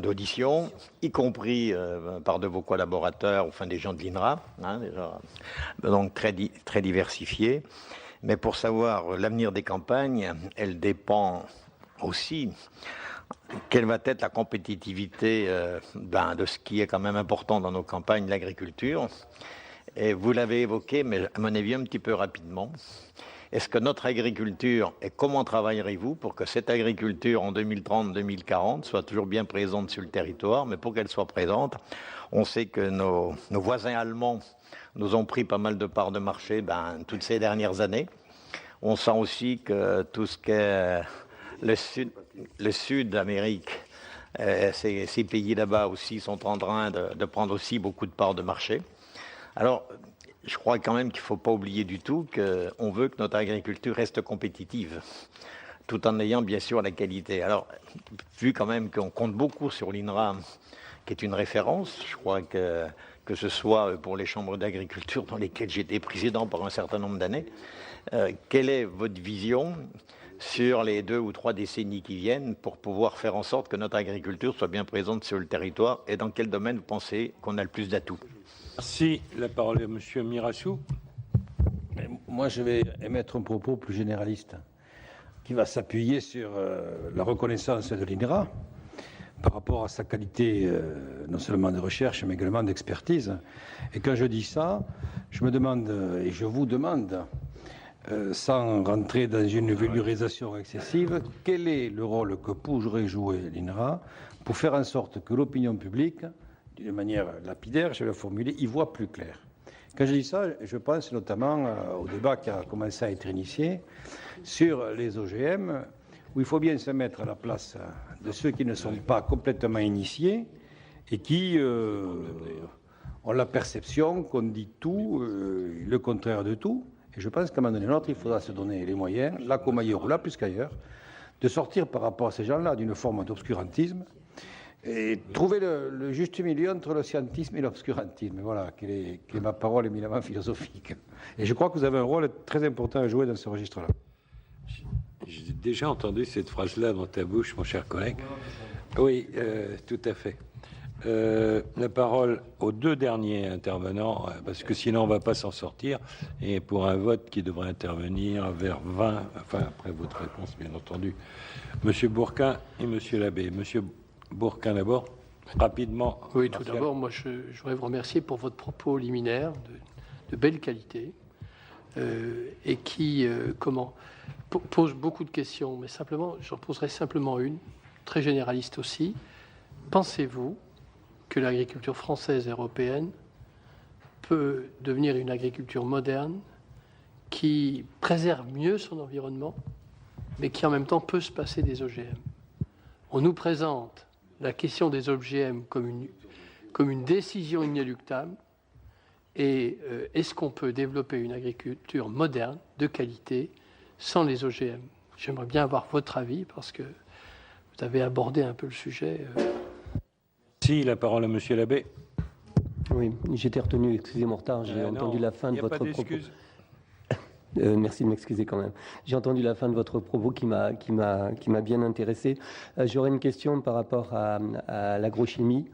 d'auditions, y compris par de vos collaborateurs, enfin des gens de l'INRA, hein, déjà, donc très diversifiés. Mais pour savoir l'avenir des campagnes, elle dépend aussi quelle va être la compétitivité de ce qui est quand même important dans nos campagnes, l'agriculture. Et vous l'avez évoqué, mais à mon avis un petit peu rapidement. Est-ce que notre agriculture, et comment travaillerez-vous pour que cette agriculture en 2030-2040 soit toujours bien présente sur le territoire, mais pour qu'elle soit présente, on sait que nos voisins allemands nous ont pris pas mal de parts de marché toutes ces dernières années. On sent aussi que tout ce qu'est le sud d'Amérique, ces pays là-bas aussi sont en train de prendre aussi beaucoup de parts de marché. Alors, je crois quand même qu'il ne faut pas oublier du tout qu'on veut que notre agriculture reste compétitive, tout en ayant bien sûr la qualité. Alors, vu quand même qu'on compte beaucoup sur l'INRA, qui est une référence, je crois que ce soit pour les chambres d'agriculture dans lesquelles j'étais président pendant un certain nombre d'années. Quelle est votre vision sur les 2 ou 3 décennies qui viennent pour pouvoir faire en sorte que notre agriculture soit bien présente sur le territoire, et dans quel domaine vous pensez qu'on a le plus d'atouts? Merci. La parole est à M. Mirassou. Moi, je vais émettre un propos plus généraliste qui va s'appuyer sur la reconnaissance de l'INRA par rapport à sa qualité non seulement de recherche, mais également d'expertise. Et quand je dis ça, je me demande, et je vous demande, sans rentrer dans une vulgarisation excessive, quel est le rôle que pourrait jouer l'INRA pour faire en sorte que l'opinion publique, d'une manière lapidaire, je vais le formuler, y voit plus clair. Quand je dis ça, je pense notamment au débat qui a commencé à être initié sur les OGM, où il faut bien se mettre à la place de ceux qui ne sont pas complètement initiés et qui ont la perception qu'on dit tout, le contraire de tout. Et je pense qu'à un moment donné ou l'autre, il faudra se donner les moyens, là comme ailleurs ou là plus qu'ailleurs, de sortir par rapport à ces gens-là d'une forme d'obscurantisme et trouver le juste milieu entre le scientisme et l'obscurantisme. Voilà, quelle est ma parole éminemment philosophique. Et je crois que vous avez un rôle très important à jouer dans ce registre-là. J'ai déjà entendu cette phrase-là dans ta bouche, mon cher collègue. Oui, tout à fait. La parole aux 2 derniers intervenants, parce que sinon on ne va pas s'en sortir, et pour un vote qui devrait intervenir vers 20, enfin après votre réponse bien entendu, Monsieur Bourquin et Monsieur Labbé. Monsieur Bourquin d'abord, rapidement. Oui, tout d'abord, moi je voudrais vous remercier pour votre propos liminaire de belle qualité et qui pose beaucoup de questions, mais simplement, j'en poserai simplement une, très généraliste aussi. Pensez-vous que l'agriculture française et européenne peut devenir une agriculture moderne qui préserve mieux son environnement, mais qui en même temps peut se passer des OGM? On nous présente la question des OGM comme une décision inéluctable. Et est-ce qu'on peut développer une agriculture moderne, de qualité, sans les OGM? J'aimerais bien avoir votre avis, parce que vous avez abordé un peu le sujet. Si, la parole à Monsieur Labbé. Oui, j'étais retenu, excusez-moi en retard, j'ai entendu la fin de votre propos. Merci de m'excuser quand même. J'ai entendu la fin de votre propos qui m'a bien intéressé. J'aurais une question par rapport à l'agrochimie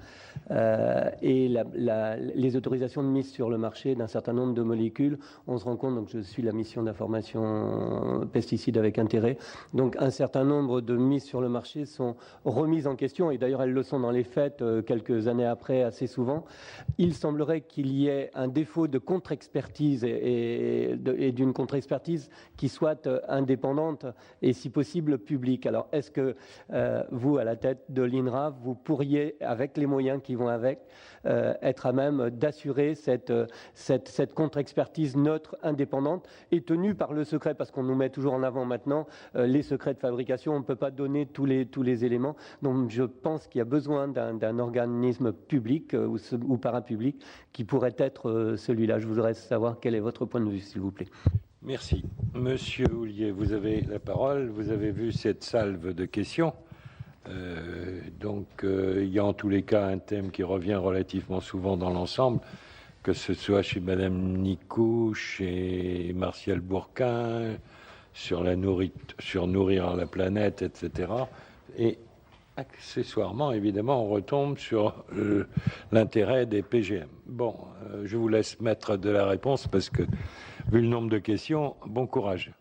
et les autorisations de mise sur le marché d'un certain nombre de molécules. On se rend compte, donc je suis la mission d'information pesticides avec intérêt, donc un certain nombre de mises sur le marché sont remises en question, et d'ailleurs elles le sont dans les faits quelques années après assez souvent. Il semblerait qu'il y ait un défaut de contre-expertise et d'une contre-expertise qui soit indépendante et si possible publique. Alors est-ce que vous, à la tête de l'INRA, vous pourriez, avec les moyens qui vont avec, être à même d'assurer cette contre-expertise neutre, indépendante et tenue par le secret, parce qu'on nous met toujours en avant maintenant les secrets de fabrication, on ne peut pas donner tous les éléments. Donc je pense qu'il y a besoin d'un organisme public ou parapublic qui pourrait être celui-là. Je voudrais savoir quel est votre point de vue, s'il vous plaît. Merci. Monsieur Houllier, vous avez la parole. Vous avez vu cette salve de questions. Il y a en tous les cas un thème qui revient relativement souvent dans l'ensemble, que ce soit chez Madame Nicou, chez Martial Bourquin, sur nourrir la planète, etc. Et accessoirement, évidemment, on retombe sur l'intérêt des PGM. Bon, je vous laisse mettre de la réponse parce que, vu le nombre de questions, bon courage.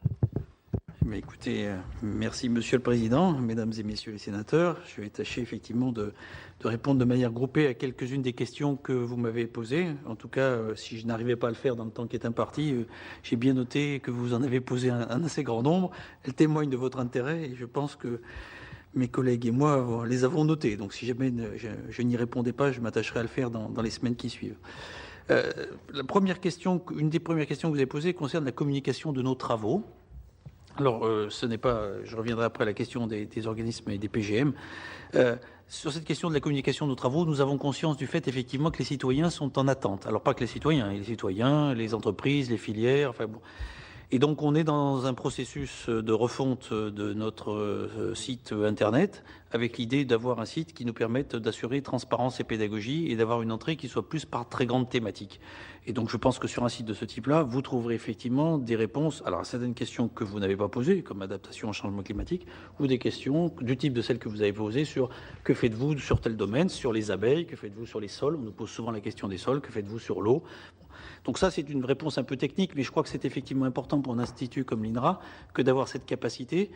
Mais écoutez, merci Monsieur le Président, Mesdames et Messieurs les sénateurs. Je vais tâcher effectivement de répondre de manière groupée à quelques-unes des questions que vous m'avez posées. En tout cas, si je n'arrivais pas à le faire dans le temps qui est imparti, j'ai bien noté que vous en avez posé un assez grand nombre. Elles témoignent de votre intérêt et je pense que mes collègues et moi les avons notés. Donc si jamais je n'y répondais pas, je m'attacherai à le faire dans les semaines qui suivent. Une des premières questions que vous avez posées concerne la communication de nos travaux. Alors, ce n'est pas, je reviendrai après à la question des organismes et des PGM. Sur cette question de la communication de nos travaux, nous avons conscience du fait, effectivement, que les citoyens sont en attente. Alors, pas que les citoyens, les entreprises, les filières, enfin bon. Et donc, on est dans un processus de refonte de notre site Internet, avec l'idée d'avoir un site qui nous permette d'assurer transparence et pédagogie et d'avoir une entrée qui soit plus par très grande thématique. Et donc, je pense que sur un site de ce type-là, vous trouverez effectivement des réponses à certaines questions que vous n'avez pas posées, comme adaptation au changement climatique, ou des questions du type de celles que vous avez posées sur que faites-vous sur tel domaine, sur les abeilles, que faites-vous sur les sols. On nous pose souvent la question des sols, que faites-vous sur l'eau. Donc ça, c'est une réponse un peu technique, mais je crois que c'est effectivement important pour un institut comme l'INRA que d'avoir cette capacité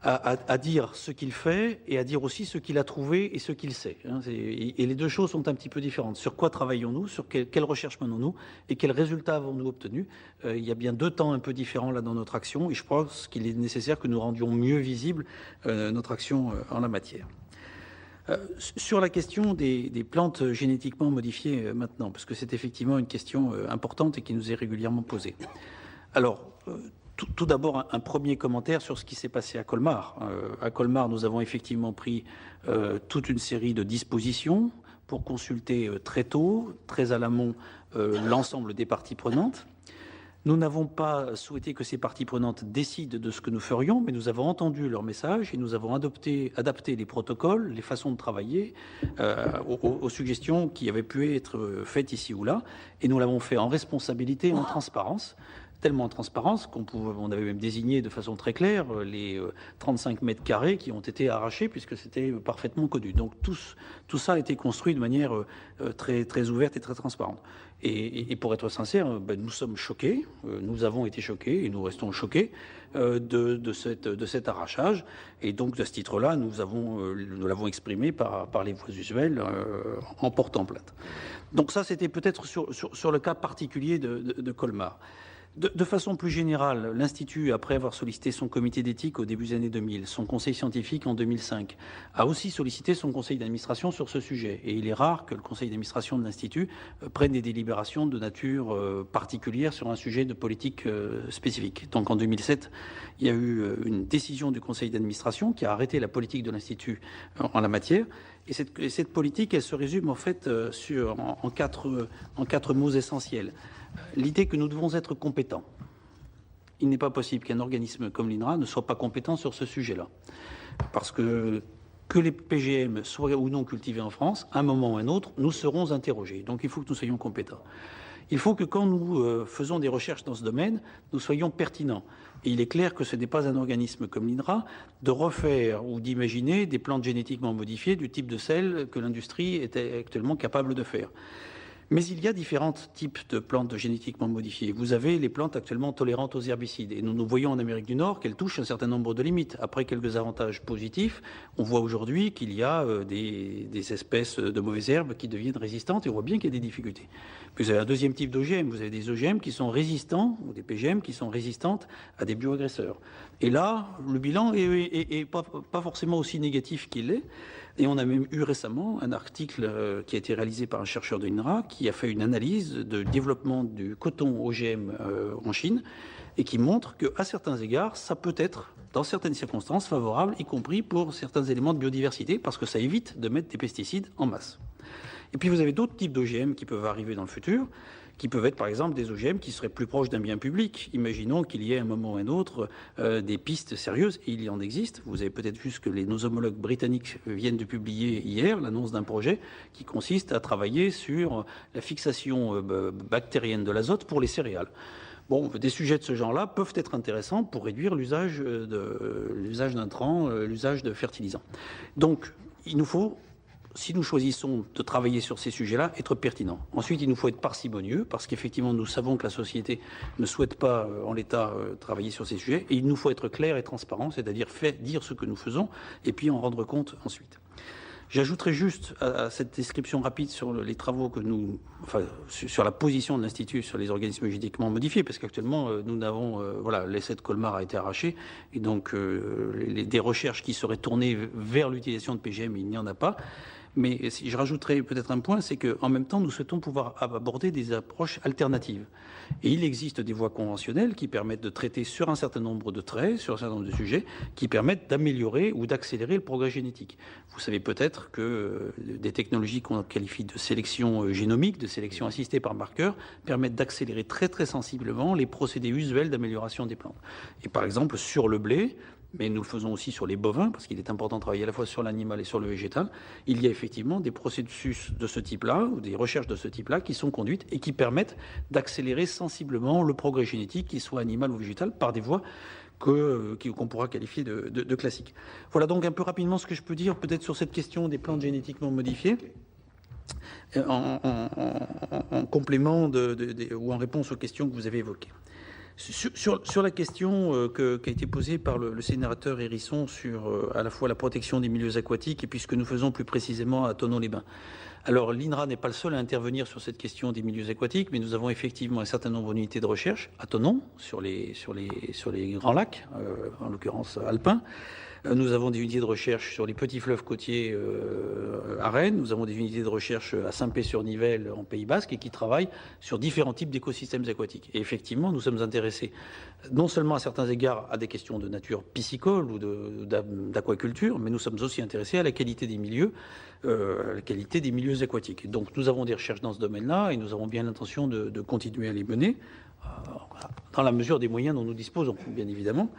à dire ce qu'il fait et à dire aussi ce qu'il a trouvé et ce qu'il sait. Et les deux choses sont un petit peu différentes. Sur quoi travaillons-nous, sur quelles recherches menons-nous et quels résultats avons-nous obtenus? Il y a bien deux temps un peu différents là dans notre action et je pense qu'il est nécessaire que nous rendions mieux visible notre action en la matière. Sur la question des plantes génétiquement modifiées maintenant, parce que c'est effectivement une question importante et qui nous est régulièrement posée. Alors, tout d'abord, un premier commentaire sur ce qui s'est passé à Colmar. À Colmar, nous avons effectivement pris toute une série de dispositions pour consulter très tôt, très à l'amont, l'ensemble des parties prenantes. Nous n'avons pas souhaité que ces parties prenantes décident de ce que nous ferions, mais nous avons entendu leurs messages et nous avons adapté les protocoles, les façons de travailler aux suggestions qui avaient pu être faites ici ou là. Et nous l'avons fait en responsabilité, en transparence. Tellement en transparence qu'on avait même désigné de façon très claire les 35 mètres carrés qui ont été arrachés puisque c'était parfaitement connu. Donc tout ça a été construit de manière très, très ouverte et très transparente. Et pour être sincère, nous sommes choqués, nous avons été choqués et nous restons choqués de cet arrachage. Et donc de ce titre-là, nous l'avons exprimé par les voies usuelles en portant plainte. Donc ça, c'était peut-être sur le cas particulier de Colmar. De façon plus générale, l'Institut, après avoir sollicité son comité d'éthique au début des années 2000, son conseil scientifique en 2005, a aussi sollicité son conseil d'administration sur ce sujet. Et il est rare que le conseil d'administration de l'Institut prenne des délibérations de nature particulière sur un sujet de politique spécifique. Donc en 2007, il y a eu une décision du conseil d'administration qui a arrêté la politique de l'Institut en la matière. Et cette politique, elle se résume en fait en quatre mots essentiels. L'idée que nous devons être compétents. Il n'est pas possible qu'un organisme comme l'INRA ne soit pas compétent sur ce sujet-là. Parce que les PGM soient ou non cultivés en France, à un moment ou à un autre, nous serons interrogés. Donc il faut que nous soyons compétents. Il faut que quand nous faisons des recherches dans ce domaine, nous soyons pertinents. Et il est clair que ce n'est pas un organisme comme l'INRA de refaire ou d'imaginer des plantes génétiquement modifiées du type de celles que l'industrie est actuellement capable de faire. Mais il y a différents types de plantes génétiquement modifiées. Vous avez les plantes actuellement tolérantes aux herbicides. Et nous voyons en Amérique du Nord qu'elles touchent un certain nombre de limites. Après quelques avantages positifs, on voit aujourd'hui qu'il y a des espèces de mauvaises herbes qui deviennent résistantes et on voit bien qu'il y a des difficultés. Puis vous avez un deuxième type d'OGM. Vous avez des OGM qui sont résistants, ou des PGM qui sont résistantes à des bioagresseurs. Et là, le bilan est pas forcément aussi négatif qu'il l'est. Et on a même eu récemment un article qui a été réalisé par un chercheur de l'INRA qui a fait une analyse de développement du coton OGM en Chine et qui montre qu'à certains égards, ça peut être, dans certaines circonstances, favorable, y compris pour certains éléments de biodiversité, parce que ça évite de mettre des pesticides en masse. Et puis vous avez d'autres types d'OGM qui peuvent arriver dans le futur, qui peuvent être par exemple des OGM qui seraient plus proches d'un bien public. Imaginons qu'il y ait à un moment ou à un autre des pistes sérieuses, et il y en existe. Vous avez peut-être vu ce que nos homologues britanniques viennent de publier hier, l'annonce d'un projet qui consiste à travailler sur la fixation bactérienne de l'azote pour les céréales. Bon, des sujets de ce genre-là peuvent être intéressants pour réduire l'usage d'intrants, l'usage de fertilisants. Donc, il nous faut, si nous choisissons de travailler sur ces sujets-là, être pertinents. Ensuite, il nous faut être parcimonieux, parce qu'effectivement, nous savons que la société ne souhaite pas, en l'état, travailler sur ces sujets. Et il nous faut être clair et transparent, c'est-à-dire dire ce que nous faisons, et puis en rendre compte ensuite. J'ajouterai juste à cette description rapide sur les travaux que sur la position de l'Institut sur les organismes génétiquement modifiés, parce qu'actuellement, nous n'avons, l'essai de Colmar a été arraché, et donc des recherches qui seraient tournées vers l'utilisation de PGM, il n'y en a pas. Mais si je rajouterais peut-être un point, c'est qu'en même temps, nous souhaitons pouvoir aborder des approches alternatives. Et il existe des voies conventionnelles qui permettent de traiter sur un certain nombre de traits, sur un certain nombre de sujets, qui permettent d'améliorer ou d'accélérer le progrès génétique. Vous savez peut-être que des technologies qu'on qualifie de sélection génomique, de sélection assistée par marqueurs, permettent d'accélérer très très sensiblement les procédés usuels d'amélioration des plantes. Et par exemple, sur le blé, mais nous le faisons aussi sur les bovins, parce qu'il est important de travailler à la fois sur l'animal et sur le végétal, il y a effectivement des processus de ce type-là, ou des recherches de ce type-là, qui sont conduites et qui permettent d'accélérer sensiblement le progrès génétique, qu'il soit animal ou végétal, par des voies qu'on pourra qualifier de classiques. Voilà donc un peu rapidement ce que je peux dire, peut-être sur cette question des plantes génétiquement modifiées, en complément ou en réponse aux questions que vous avez évoquées. Sur la question qui a été posée par le sénateur Hérisson sur à la fois la protection des milieux aquatiques et puis ce que nous faisons plus précisément à Thonon-les-Bains. Alors l'INRA n'est pas le seul à intervenir sur cette question des milieux aquatiques, mais nous avons effectivement un certain nombre d'unités de recherche à Thonon, sur les grands lacs, en l'occurrence alpins. Nous avons des unités de recherche sur les petits fleuves côtiers à Rennes. Nous avons des unités de recherche à Saint-Pé-sur-Nivelle en Pays Basque et qui travaillent sur différents types d'écosystèmes aquatiques. Et effectivement, nous sommes intéressés non seulement à certains égards à des questions de nature piscicole ou d'aquaculture, mais nous sommes aussi intéressés à la qualité des milieux, aquatiques. Donc nous avons des recherches dans ce domaine-là et nous avons bien l'intention de continuer à les mener dans la mesure des moyens dont nous disposons, bien évidemment.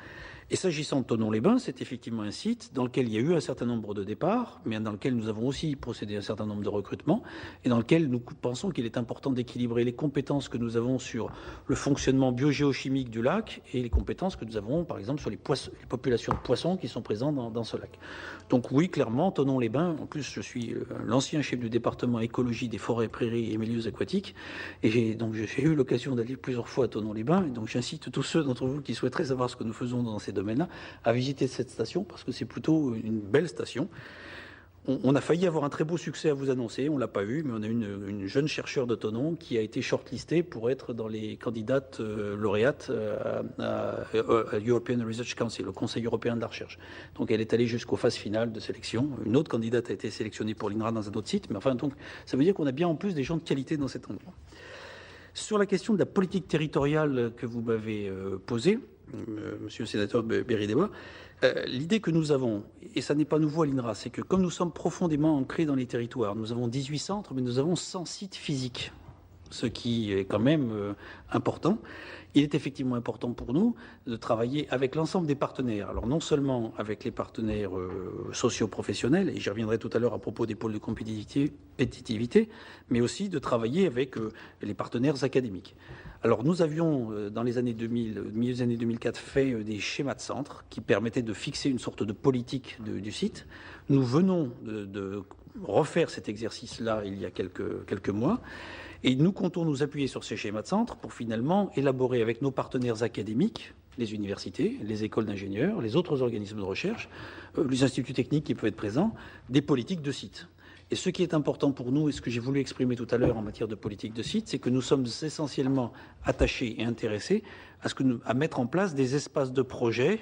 Et s'agissant de Thonon-les-Bains, c'est effectivement un site dans lequel il y a eu un certain nombre de départs, mais dans lequel nous avons aussi procédé à un certain nombre de recrutements, et dans lequel nous pensons qu'il est important d'équilibrer les compétences que nous avons sur le fonctionnement biogéochimique du lac et les compétences que nous avons, par exemple, sur les populations de poissons qui sont présentes dans ce lac. Donc oui, clairement, Thonon-les-Bains, en plus je suis l'ancien chef du département écologie des forêts, prairies et milieux aquatiques, et j'ai eu l'occasion d'aller plusieurs fois à Thonon-les-Bains, et donc j'incite tous ceux d'entre vous qui souhaiteraient savoir ce que nous faisons dans ces domaine-là, à visiter cette station parce que c'est plutôt une belle station. On a failli avoir un très beau succès à vous annoncer, on ne l'a pas eu, mais on a une jeune chercheure de Thonon qui a été shortlistée pour être dans les candidates lauréates à European Research Council, le Conseil européen de la recherche. Donc elle est allée jusqu'aux phases finales de sélection. Une autre candidate a été sélectionnée pour l'INRA dans un autre site, mais enfin donc ça veut dire qu'on a bien en plus des gens de qualité dans cet endroit. Sur la question de la politique territoriale que vous m'avez posée, Monsieur le sénateur Béry-Débat, l'idée que nous avons, et ça n'est pas nouveau à l'INRA, c'est que comme nous sommes profondément ancrés dans les territoires, nous avons 18 centres, mais nous avons 100 sites physiques, ce qui est quand même important. Il est effectivement important pour nous de travailler avec l'ensemble des partenaires. Alors non seulement avec les partenaires socio-professionnels, et j'y reviendrai tout à l'heure à propos des pôles de compétitivité, mais aussi de travailler avec les partenaires académiques. Alors nous avions, dans les années 2000, milieu des années 2004, fait des schémas de centre qui permettaient de fixer une sorte de politique du site. Nous venons de refaire cet exercice-là il y a quelques mois. Et nous comptons nous appuyer sur ces schémas de centre pour finalement élaborer avec nos partenaires académiques, les universités, les écoles d'ingénieurs, les autres organismes de recherche, les instituts techniques qui peuvent être présents, des politiques de site. Et ce qui est important pour nous, et ce que j'ai voulu exprimer tout à l'heure en matière de politique de site, c'est que nous sommes essentiellement attachés et intéressés à mettre en place des espaces de projet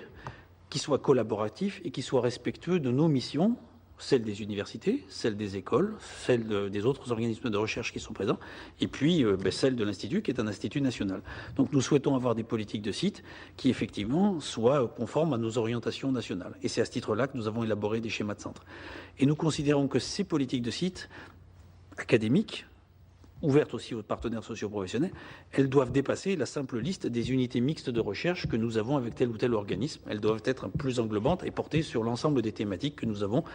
qui soient collaboratifs et qui soient respectueux de nos missions, celles des universités, celles des écoles, celles des autres organismes de recherche qui sont présents, et puis celle de l'Institut, qui est un institut national. Donc nous souhaitons avoir des politiques de site qui, effectivement, soient conformes à nos orientations nationales. Et c'est à ce titre-là que nous avons élaboré des schémas de centre. Et nous considérons que ces politiques de site académiques, ouvertes aussi aux partenaires socio-professionnels, elles doivent dépasser la simple liste des unités mixtes de recherche que nous avons avec tel ou tel organisme. Elles doivent être plus englobantes et porter sur l'ensemble des thématiques que nous avons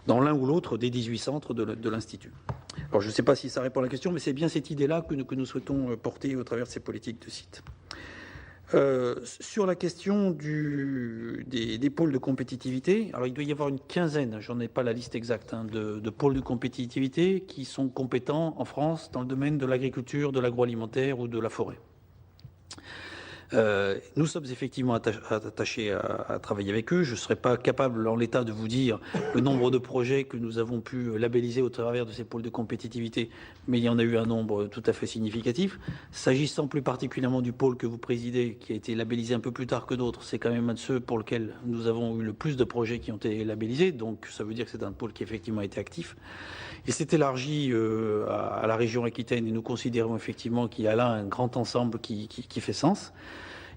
dans l'un ou l'autre des 18 centres de l'Institut. Alors je ne sais pas si ça répond à la question, mais c'est bien cette idée-là que nous souhaitons porter au travers de ces politiques de site. Sur la question des pôles de compétitivité, alors il doit y avoir une quinzaine, j'en ai pas la liste exacte, de pôles de compétitivité qui sont compétents en France dans le domaine de l'agriculture, de l'agroalimentaire ou de la forêt. Nous sommes effectivement attachés à travailler avec eux. Je ne serais pas capable en l'état de vous dire le nombre de projets que nous avons pu labelliser au travers de ces pôles de compétitivité, mais il y en a eu un nombre tout à fait significatif. S'agissant plus particulièrement du pôle que vous présidez, qui a été labellisé un peu plus tard que d'autres, c'est quand même un de ceux pour lesquels nous avons eu le plus de projets qui ont été labellisés, donc ça veut dire que c'est un pôle qui effectivement a été actif. Il s'est élargi à la région Aquitaine et nous considérons effectivement qu'il y a là un grand ensemble qui fait sens.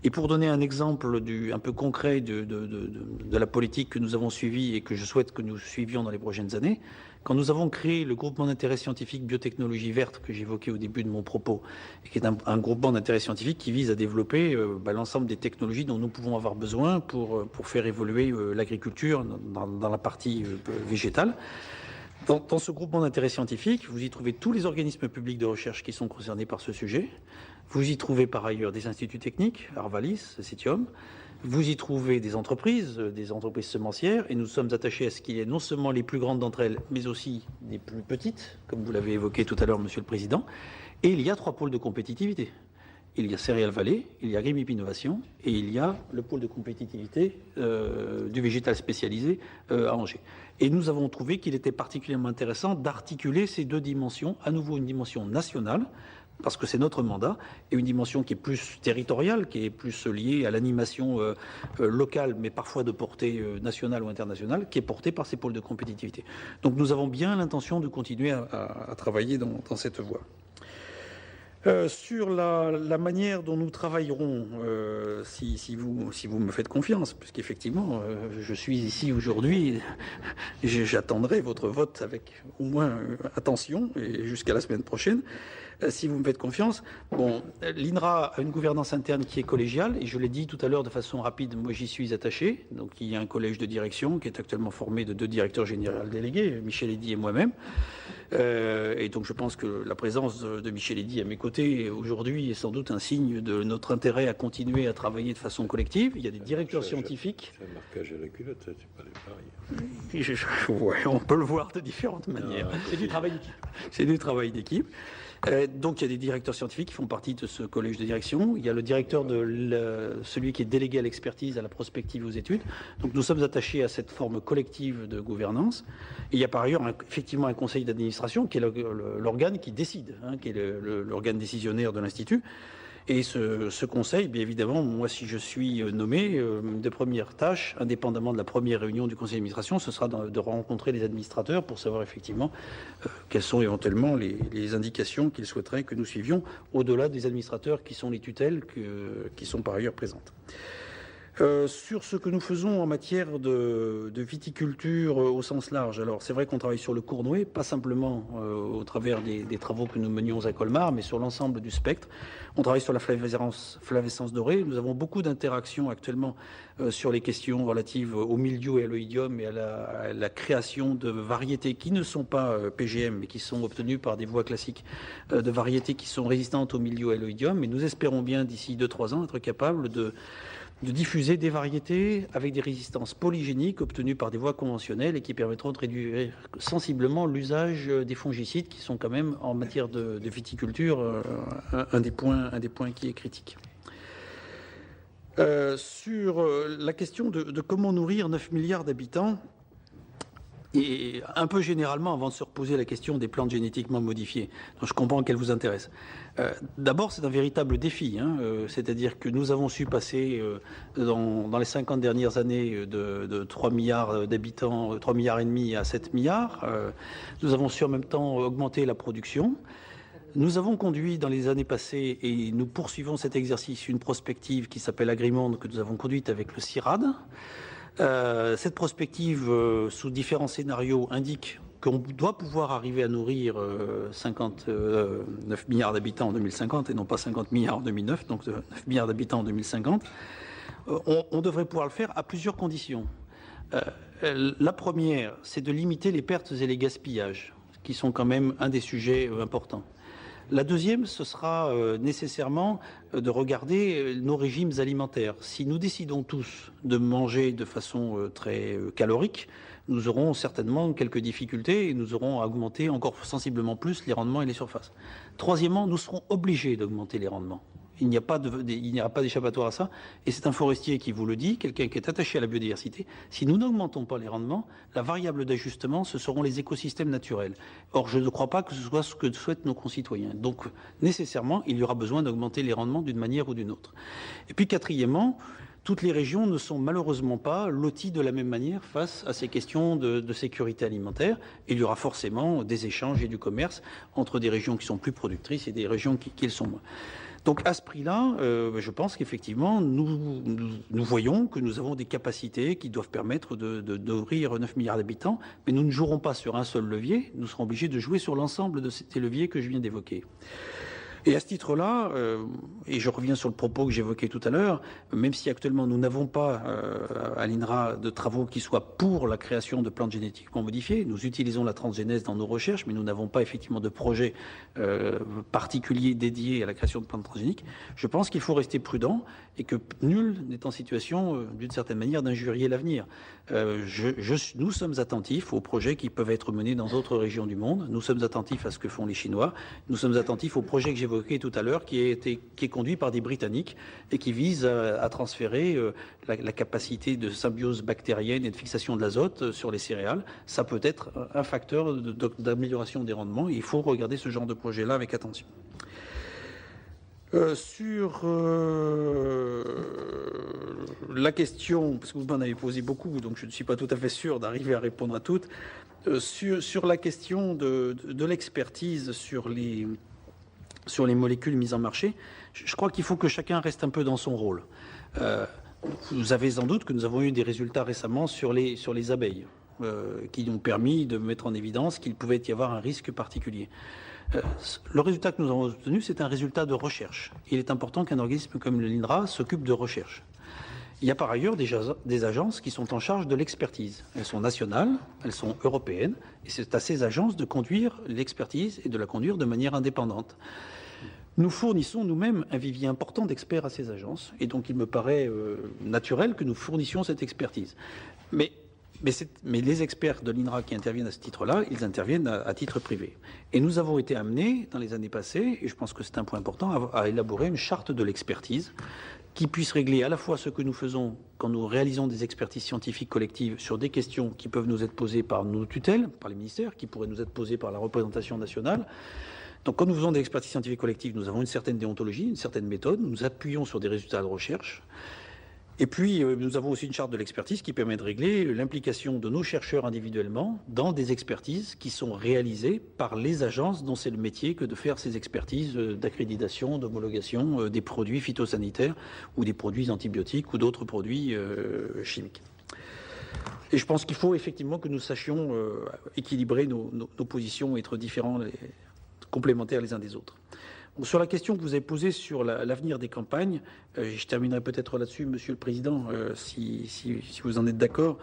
Et pour donner un exemple un peu concret de la politique que nous avons suivie et que je souhaite que nous suivions dans les prochaines années, quand nous avons créé le groupement d'intérêt scientifique biotechnologie verte que j'évoquais au début de mon propos, et qui est un groupement d'intérêt scientifique qui vise à développer l'ensemble des technologies dont nous pouvons avoir besoin pour faire évoluer l'agriculture dans la partie végétale. Dans ce groupement d'intérêt scientifique, vous y trouvez tous les organismes publics de recherche qui sont concernés par ce sujet. Vous y trouvez par ailleurs des instituts techniques, Arvalis, Citium. Vous y trouvez des entreprises semencières, et nous sommes attachés à ce qu'il y ait non seulement les plus grandes d'entre elles, mais aussi des plus petites, comme vous l'avez évoqué tout à l'heure, Monsieur le Président. Et il y a 3 pôles de compétitivité. Il y a Céréales Vallée, il y a Grimip Innovation, et il y a le pôle de compétitivité du végétal spécialisé à Angers. Et nous avons trouvé qu'il était particulièrement intéressant d'articuler ces 2 dimensions, à nouveau une dimension nationale, parce que c'est notre mandat, et une dimension qui est plus territoriale, qui est plus liée à l'animation locale, mais parfois de portée nationale ou internationale, qui est portée par ces pôles de compétitivité. Donc nous avons bien l'intention de continuer à travailler dans cette voie. Sur la manière dont nous travaillerons, si vous me faites confiance, puisqu'effectivement, je suis ici aujourd'hui, j'attendrai votre vote avec au moins attention, et jusqu'à la semaine prochaine, si vous me faites confiance. Bon, l'INRA a une gouvernance interne qui est collégiale, et je l'ai dit tout à l'heure de façon rapide, moi j'y suis attaché. Donc il y a un collège de direction qui est actuellement formé de 2 directeurs généraux délégués, Michel Eddy et moi-même. Et donc je pense que la présence de Michel Eddy à mes côtés aujourd'hui est sans doute un signe de notre intérêt à continuer à travailler de façon collective. Il y a des directeurs scientifiques. C'est un marquage à la culotte, ça, c'est pas les paris. Ouais, on peut le voir de différentes manières. C'est du travail d'équipe. C'est du travail d'équipe. Donc il y a des directeurs scientifiques qui font partie de ce collège de direction. Il y a le directeur celui qui est délégué à l'expertise, à la prospective et aux études. Donc nous sommes attachés à cette forme collective de gouvernance. Et il y a par ailleurs effectivement un conseil d'administration qui est l'organe qui décide, qui est l'organe décisionnaire de l'Institut. Et ce conseil, bien évidemment, moi, si je suis nommé, de première tâche, indépendamment de la première réunion du conseil d'administration, ce sera de rencontrer les administrateurs pour savoir effectivement quelles sont éventuellement les indications qu'ils souhaiteraient que nous suivions, au-delà des administrateurs qui sont les tutelles, qui sont par ailleurs présentes. Sur ce que nous faisons en matière de viticulture au sens large, alors c'est vrai qu'on travaille sur le Cournouet, pas simplement au travers des travaux que nous menions à Colmar, mais sur l'ensemble du spectre. On travaille sur la flavescence dorée. Nous avons beaucoup d'interactions actuellement sur les questions relatives au mildiou et à l'oïdium et à la création de variétés qui ne sont pas PGM, mais qui sont obtenues par des voies classiques, de variétés qui sont résistantes au mildiou et à l'oïdium. Et nous espérons bien, d'ici 2-3 ans, être capables de diffuser des variétés avec des résistances polygéniques obtenues par des voies conventionnelles et qui permettront de réduire sensiblement l'usage des fongicides qui sont quand même en matière de viticulture un des points qui est critique. Sur la question de comment nourrir 9 milliards d'habitants, et un peu généralement, avant de se reposer la question des plantes génétiquement modifiées, donc je comprends qu'elle vous intéresse. D'abord, c'est un véritable défi, c'est-à-dire que nous avons su passer dans les 50 dernières années de 3 milliards d'habitants, 3 milliards et demi à 7 milliards. Nous avons su en même temps augmenter la production. Nous avons conduit dans les années passées, et nous poursuivons cet exercice, une prospective qui s'appelle Agrimonde, que nous avons conduite avec le CIRAD. Cette prospective, sous différents scénarios, indique qu'on doit pouvoir arriver à nourrir 59 milliards d'habitants en 2050 et non pas 50 milliards en 2009, donc 9 milliards d'habitants en 2050. On devrait pouvoir le faire à plusieurs conditions. La première, c'est de limiter les pertes et les gaspillages, qui sont quand même un des sujets importants. La deuxième, ce sera nécessairement de regarder nos régimes alimentaires. Si nous décidons tous de manger de façon très calorique, nous aurons certainement quelques difficultés et nous aurons à augmenter encore sensiblement plus les rendements et les surfaces. Troisièmement, nous serons obligés d'augmenter les rendements. Il n'y aura pas d'échappatoire à ça. Et c'est un forestier qui vous le dit, quelqu'un qui est attaché à la biodiversité. Si nous n'augmentons pas les rendements, la variable d'ajustement, ce seront les écosystèmes naturels. Or, je ne crois pas que ce soit ce que souhaitent nos concitoyens. Donc, nécessairement, il y aura besoin d'augmenter les rendements d'une manière ou d'une autre. Et puis, quatrièmement, toutes les régions ne sont malheureusement pas loties de la même manière face à ces questions de sécurité alimentaire. Il y aura forcément des échanges et du commerce entre des régions qui sont plus productrices et des régions qui le sont moins. Donc à ce prix-là, je pense qu'effectivement, nous voyons que nous avons des capacités qui doivent permettre d'ouvrir 9 milliards d'habitants, mais nous ne jouerons pas sur un seul levier, nous serons obligés de jouer sur l'ensemble de ces leviers que je viens d'évoquer. Et à ce titre-là, et je reviens sur le propos que j'évoquais tout à l'heure, même si actuellement nous n'avons pas à l'INRA de travaux qui soient pour la création de plantes génétiquement modifiées, nous utilisons la transgénèse dans nos recherches, mais nous n'avons pas effectivement de projet particulier dédié à la création de plantes transgéniques. Je pense qu'il faut rester prudent et que nul n'est en situation, d'une certaine manière, d'injurier l'avenir. Nous sommes attentifs aux projets qui peuvent être menés dans d'autres régions du monde. Nous sommes attentifs à ce que font les Chinois. Nous sommes attentifs aux projets que j'ai évoqué tout à l'heure, qui est conduit par des Britanniques et qui vise à transférer la capacité de symbiose bactérienne et de fixation de l'azote sur les céréales. Ça peut être un facteur d'amélioration des rendements et il faut regarder ce genre de projet-là avec attention. Sur la question, parce que vous m'en avez posé beaucoup, donc je ne suis pas tout à fait sûr d'arriver à répondre à toutes, sur la question de l'expertise sur les molécules mises en marché, je crois qu'il faut que chacun reste un peu dans son rôle. Vous savez sans doute que nous avons eu des résultats récemment sur les abeilles, qui ont permis de mettre en évidence qu'il pouvait y avoir un risque particulier. Le résultat que nous avons obtenu, c'est un résultat de recherche. Il est important qu'un organisme comme l'INRA s'occupe de recherche. Il y a par ailleurs des agences qui sont en charge de l'expertise. Elles sont nationales, elles sont européennes, et c'est à ces agences de conduire l'expertise et de la conduire de manière indépendante. Nous fournissons nous-mêmes un vivier important d'experts à ces agences, et donc il me paraît naturel que nous fournissions cette expertise. Mais les experts de l'INRA qui interviennent à ce titre-là, ils interviennent à titre privé. Et nous avons été amenés, dans les années passées, et je pense que c'est un point important, à élaborer une charte de l'expertise qui puisse régler à la fois ce que nous faisons quand nous réalisons des expertises scientifiques collectives sur des questions qui peuvent nous être posées par nos tutelles, par les ministères, qui pourraient nous être posées par la représentation nationale. Donc quand nous faisons des expertises scientifiques collectives, nous avons une certaine déontologie, une certaine méthode, nous nous appuyons sur des résultats de recherche. Et puis, nous avons aussi une charte de l'expertise qui permet de régler l'implication de nos chercheurs individuellement dans des expertises qui sont réalisées par les agences dont c'est le métier que de faire ces expertises d'accréditation, d'homologation des produits phytosanitaires ou des produits antibiotiques ou d'autres produits chimiques. Et je pense qu'il faut effectivement que nous sachions équilibrer nos positions, être différents, complémentaires les uns des autres. Bon, sur la question que vous avez posée sur l'avenir des campagnes, je terminerai peut-être là-dessus, Monsieur le Président, si vous en êtes d'accord.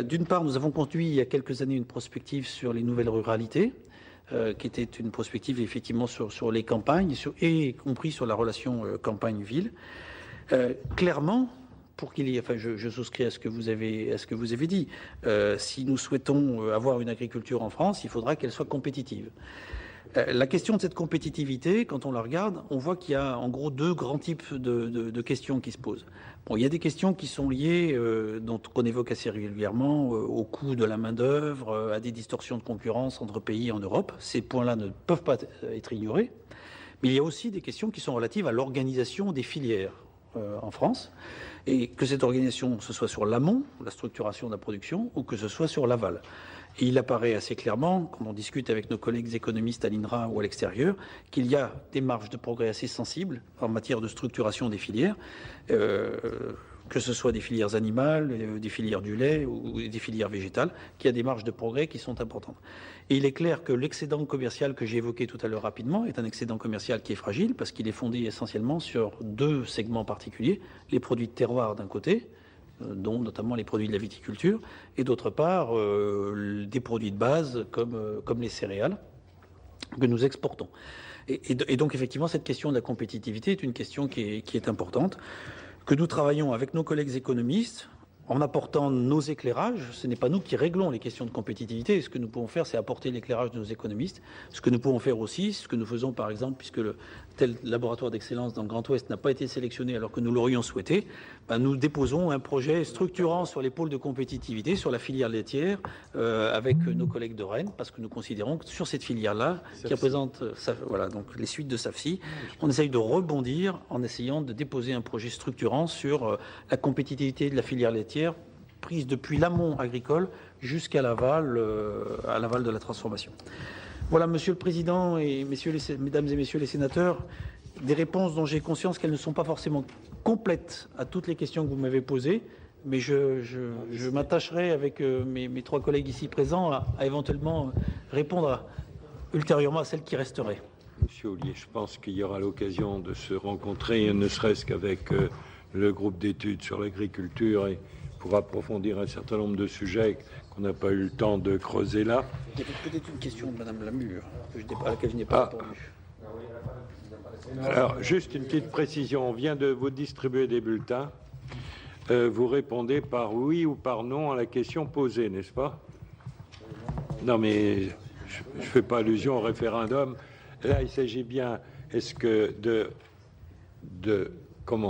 D'une part, nous avons conduit il y a quelques années une prospective sur les nouvelles ruralités, qui était une prospective effectivement sur les campagnes, et y compris sur la relation campagne-ville. Clairement, pour qu'il y ait, enfin, je souscris à ce que vous avez dit. Si nous souhaitons avoir une agriculture en France, il faudra qu'elle soit compétitive. La question de cette compétitivité, quand on la regarde, on voit qu'il y a en gros deux grands types de questions qui se posent. Bon, il y a des questions qui sont liées, qu'on évoque assez régulièrement, au coût de la main-d'œuvre, à des distorsions de concurrence entre pays en Europe. Ces points-là ne peuvent pas être ignorés. Mais il y a aussi des questions qui sont relatives à l'organisation des filières en France, et que cette organisation, ce soit sur l'amont, la structuration de la production, ou que ce soit sur l'aval. Et il apparaît assez clairement, quand on discute avec nos collègues économistes à l'INRA ou à l'extérieur, qu'il y a des marges de progrès assez sensibles en matière de structuration des filières, que ce soit des filières animales, des filières du lait ou des filières végétales, qu'il y a des marges de progrès qui sont importantes. Et il est clair que l'excédent commercial que j'ai évoqué tout à l'heure rapidement est un excédent commercial qui est fragile parce qu'il est fondé essentiellement sur deux segments particuliers, les produits de terroir d'un côté, dont notamment les produits de la viticulture, et d'autre part des produits de base comme les céréales que nous exportons. Et donc effectivement cette question de la compétitivité est une question qui est importante, que nous travaillons avec nos collègues économistes en apportant nos éclairages. Ce n'est pas nous qui réglons les questions de compétitivité. Ce que nous pouvons faire, c'est apporter l'éclairage de nos économistes. Ce que nous pouvons faire aussi, ce que nous faisons par exemple, puisque tel laboratoire d'excellence dans le Grand Ouest n'a pas été sélectionné alors que nous l'aurions souhaité, nous déposons un projet structurant sur les pôles de compétitivité, sur la filière laitière, avec nos collègues de Rennes, parce que nous considérons que sur cette filière-là, qui représente voilà, donc les suites de SAFSI, on essaye de rebondir en essayant de déposer un projet structurant sur la compétitivité de la filière laitière, prise depuis l'amont agricole jusqu'à l'aval de la transformation. Voilà, Monsieur le Président et Mesdames et Messieurs les sénateurs, des réponses dont j'ai conscience qu'elles ne sont pas forcément complètes à toutes les questions que vous m'avez posées, mais je m'attacherai avec mes trois collègues ici présents à éventuellement répondre ultérieurement à celles qui resteraient. Monsieur Ollier, je pense qu'il y aura l'occasion de se rencontrer, ne serait-ce qu'avec le groupe d'études sur l'agriculture, et pour approfondir un certain nombre de sujets qu'on n'a pas eu le temps de creuser là. Il y avait peut-être une question de Madame Lamure, à laquelle je n'ai pas répondu. Alors, juste une petite précision. On vient de vous distribuer des bulletins. Vous répondez par oui ou par non à la question posée, n'est-ce pas? Non, mais je ne fais pas allusion au référendum. Là, il s'agit bien, est-ce que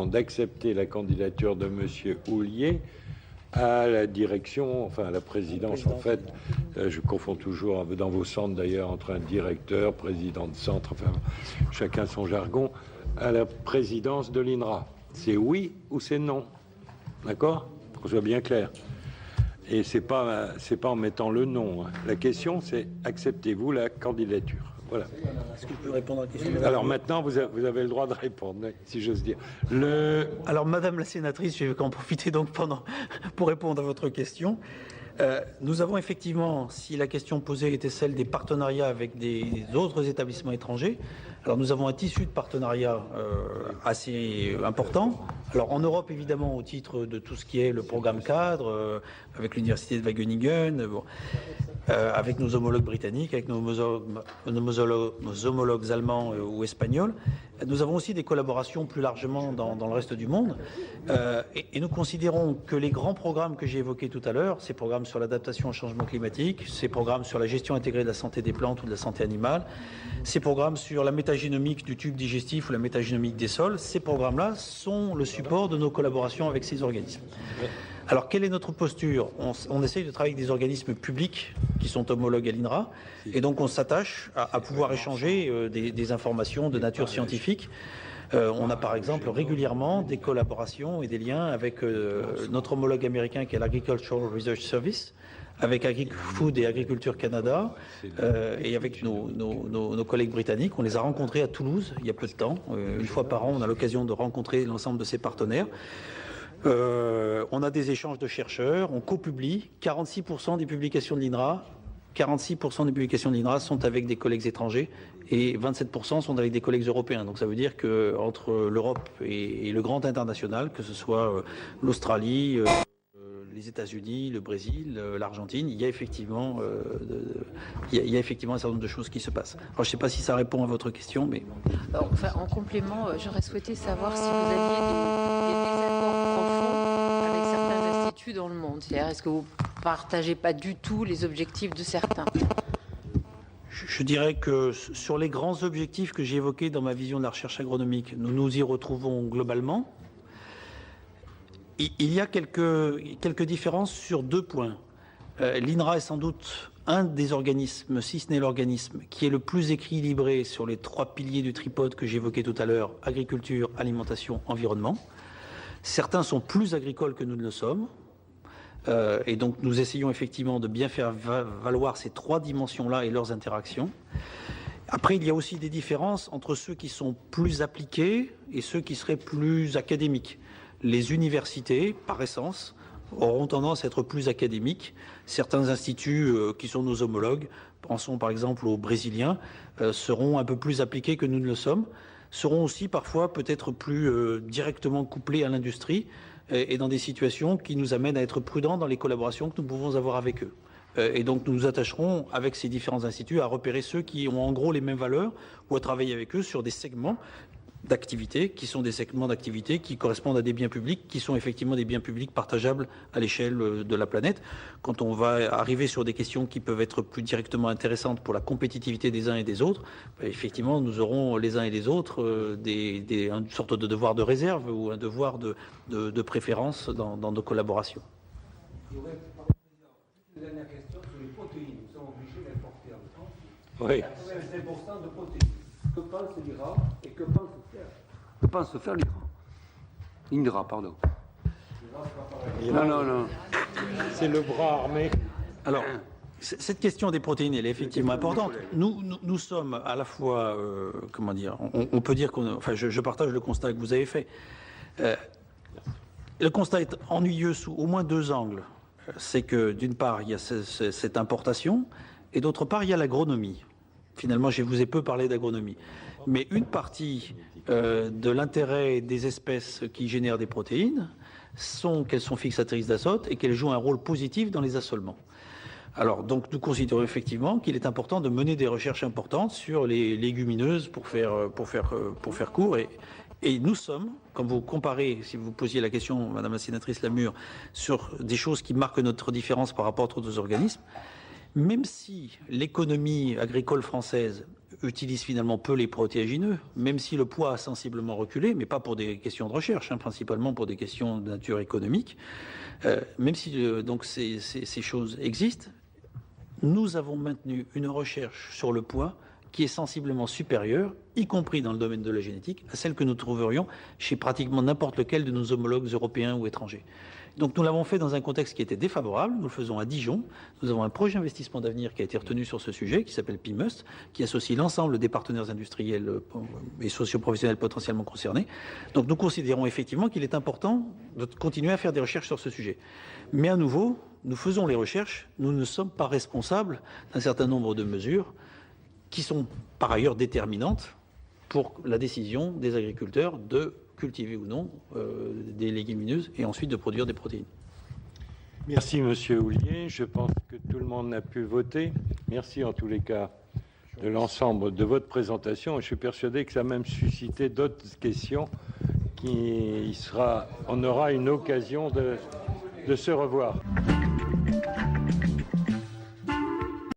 d'accepter la candidature de Monsieur Ollier à la direction, enfin à la présidence, en fait, je confonds toujours dans vos centres d'ailleurs entre un directeur, président de centre, enfin chacun son jargon, à la présidence de l'INRA. C'est oui ou c'est non, d'accord? Qu'on soit bien clair. Et c'est pas en mettant le non. La question, c'est acceptez-vous la candidature? Voilà. Est-ce que je peux répondre à la question? Alors maintenant, vous avez le droit de répondre, si j'ose dire. Alors, Madame la sénatrice, je vais en profiter donc pour répondre à votre question. Nous avons effectivement, si la question posée était celle des partenariats avec des autres établissements étrangers, alors nous avons un tissu de partenariats assez important. Alors en Europe, évidemment, au titre de tout ce qui est le programme cadre, avec l'université de Wageningen, avec nos homologues britanniques, avec nos homologues allemands ou espagnols. Nous avons aussi des collaborations plus largement dans le reste du monde. Et nous considérons que les grands programmes que j'ai évoqués tout à l'heure, ces programmes sur l'adaptation au changement climatique, ces programmes sur la gestion intégrée de la santé des plantes ou de la santé animale, ces programmes sur la métagénomique du tube digestif ou la métagénomique des sols, ces programmes-là sont le support de nos collaborations avec ces organismes. Alors, quelle est notre posture? On essaye de travailler avec des organismes publics qui sont homologues à l'INRA, et donc on s'attache à pouvoir échanger des informations de nature scientifique. On a par exemple régulièrement des collaborations et des liens avec notre homologue américain qui est l'Agricultural Research Service, avec AgriFood et Agriculture Canada, et avec nos collègues britanniques. On les a rencontrés à Toulouse il y a peu de temps. Une fois par an, on a l'occasion de rencontrer l'ensemble de ces partenaires. On a des échanges de chercheurs, on co-publie 46% des publications de l'INRA. 46% des publications de l'INRA sont avec des collègues étrangers et 27% sont avec des collègues européens. Donc ça veut dire qu'entre l'Europe et le grand international, que ce soit l'Australie, les États-Unis, le Brésil, l'Argentine, il y a effectivement un certain nombre de choses qui se passent. Alors je ne sais pas si ça répond à votre question, mais... Enfin, en complément, j'aurais souhaité savoir si vous aviez des désaccords profonds avec certains instituts dans le monde. C'est-à-dire, est-ce que vous ne partagez pas du tout les objectifs de certains? Je dirais que sur les grands objectifs que j'ai évoqués dans ma vision de la recherche agronomique, nous nous y retrouvons globalement. Il y a quelques différences sur deux points. L'INRA est sans doute un des organismes, si ce n'est l'organisme, qui est le plus équilibré sur les trois piliers du tripode que j'évoquais tout à l'heure, agriculture, alimentation, environnement. Certains sont plus agricoles que nous ne le sommes. Et donc nous essayons effectivement de bien faire valoir ces trois dimensions-là et leurs interactions. Après, il y a aussi des différences entre ceux qui sont plus appliqués et ceux qui seraient plus académiques. Les universités, par essence, auront tendance à être plus académiques. Certains instituts qui sont nos homologues, pensons par exemple aux Brésiliens, seront un peu plus appliqués que nous ne le sommes, seront aussi parfois peut-être plus directement couplés à l'industrie et dans des situations qui nous amènent à être prudents dans les collaborations que nous pouvons avoir avec eux. Et donc nous nous attacherons avec ces différents instituts à repérer ceux qui ont en gros les mêmes valeurs ou à travailler avec eux sur des segments d'activités, qui sont des segments d'activités qui correspondent à des biens publics, qui sont effectivement des biens publics partageables à l'échelle de la planète. Quand on va arriver sur des questions qui peuvent être plus directement intéressantes pour la compétitivité des uns et des autres, effectivement, nous aurons les uns et les autres une sorte de devoir de réserve ou un devoir de préférence dans nos collaborations. Une dernière question sur les protéines. Nous sommes obligés d'importer en France. Oui. 85% de protéines. Que pense l'IRA et que pense faire l'INRA, pardon. Non. C'est le bras armé. Alors, cette question des protéines, elle est effectivement importante. Nous sommes à la fois, comment dire, on peut dire enfin, je partage le constat que vous avez fait. Le constat est ennuyeux sous au moins deux angles. C'est que d'une part, il y a cette importation, et d'autre part, il y a l'agronomie. Finalement, je vous ai peu parlé d'agronomie. Mais une partie de l'intérêt des espèces qui génèrent des protéines sont qu'elles sont fixatrices d'azote et qu'elles jouent un rôle positif dans les assolements. Alors, donc, nous considérons effectivement qu'il est important de mener des recherches importantes sur les légumineuses pour faire court. Et nous sommes, quand vous comparez, si vous posiez la question, Madame la sénatrice Lamure, sur des choses qui marquent notre différence par rapport à d'autres organismes, même si l'économie agricole française utilise finalement peu les protéagineux, même si le poids a sensiblement reculé, mais pas pour des questions de recherche, principalement pour des questions de nature économique, même si donc ces choses existent, nous avons maintenu une recherche sur le poids qui est sensiblement supérieure, y compris dans le domaine de la génétique, à celle que nous trouverions chez pratiquement n'importe lequel de nos homologues européens ou étrangers. Donc nous l'avons fait dans un contexte qui était défavorable, nous le faisons à Dijon, nous avons un projet d'investissement d'avenir qui a été retenu sur ce sujet, qui s'appelle PIMUST, qui associe l'ensemble des partenaires industriels et socio-professionnels potentiellement concernés. Donc nous considérons effectivement qu'il est important de continuer à faire des recherches sur ce sujet. Mais à nouveau, nous faisons les recherches, nous ne sommes pas responsables d'un certain nombre de mesures qui sont par ailleurs déterminantes pour la décision des agriculteurs de cultiver ou non des légumineuses et ensuite de produire des protéines. Merci Monsieur Houllier. Je pense que tout le monde a pu voter. Merci en tous les cas de l'ensemble de votre présentation. Je suis persuadé que ça a même suscité d'autres questions. On aura une occasion de se revoir.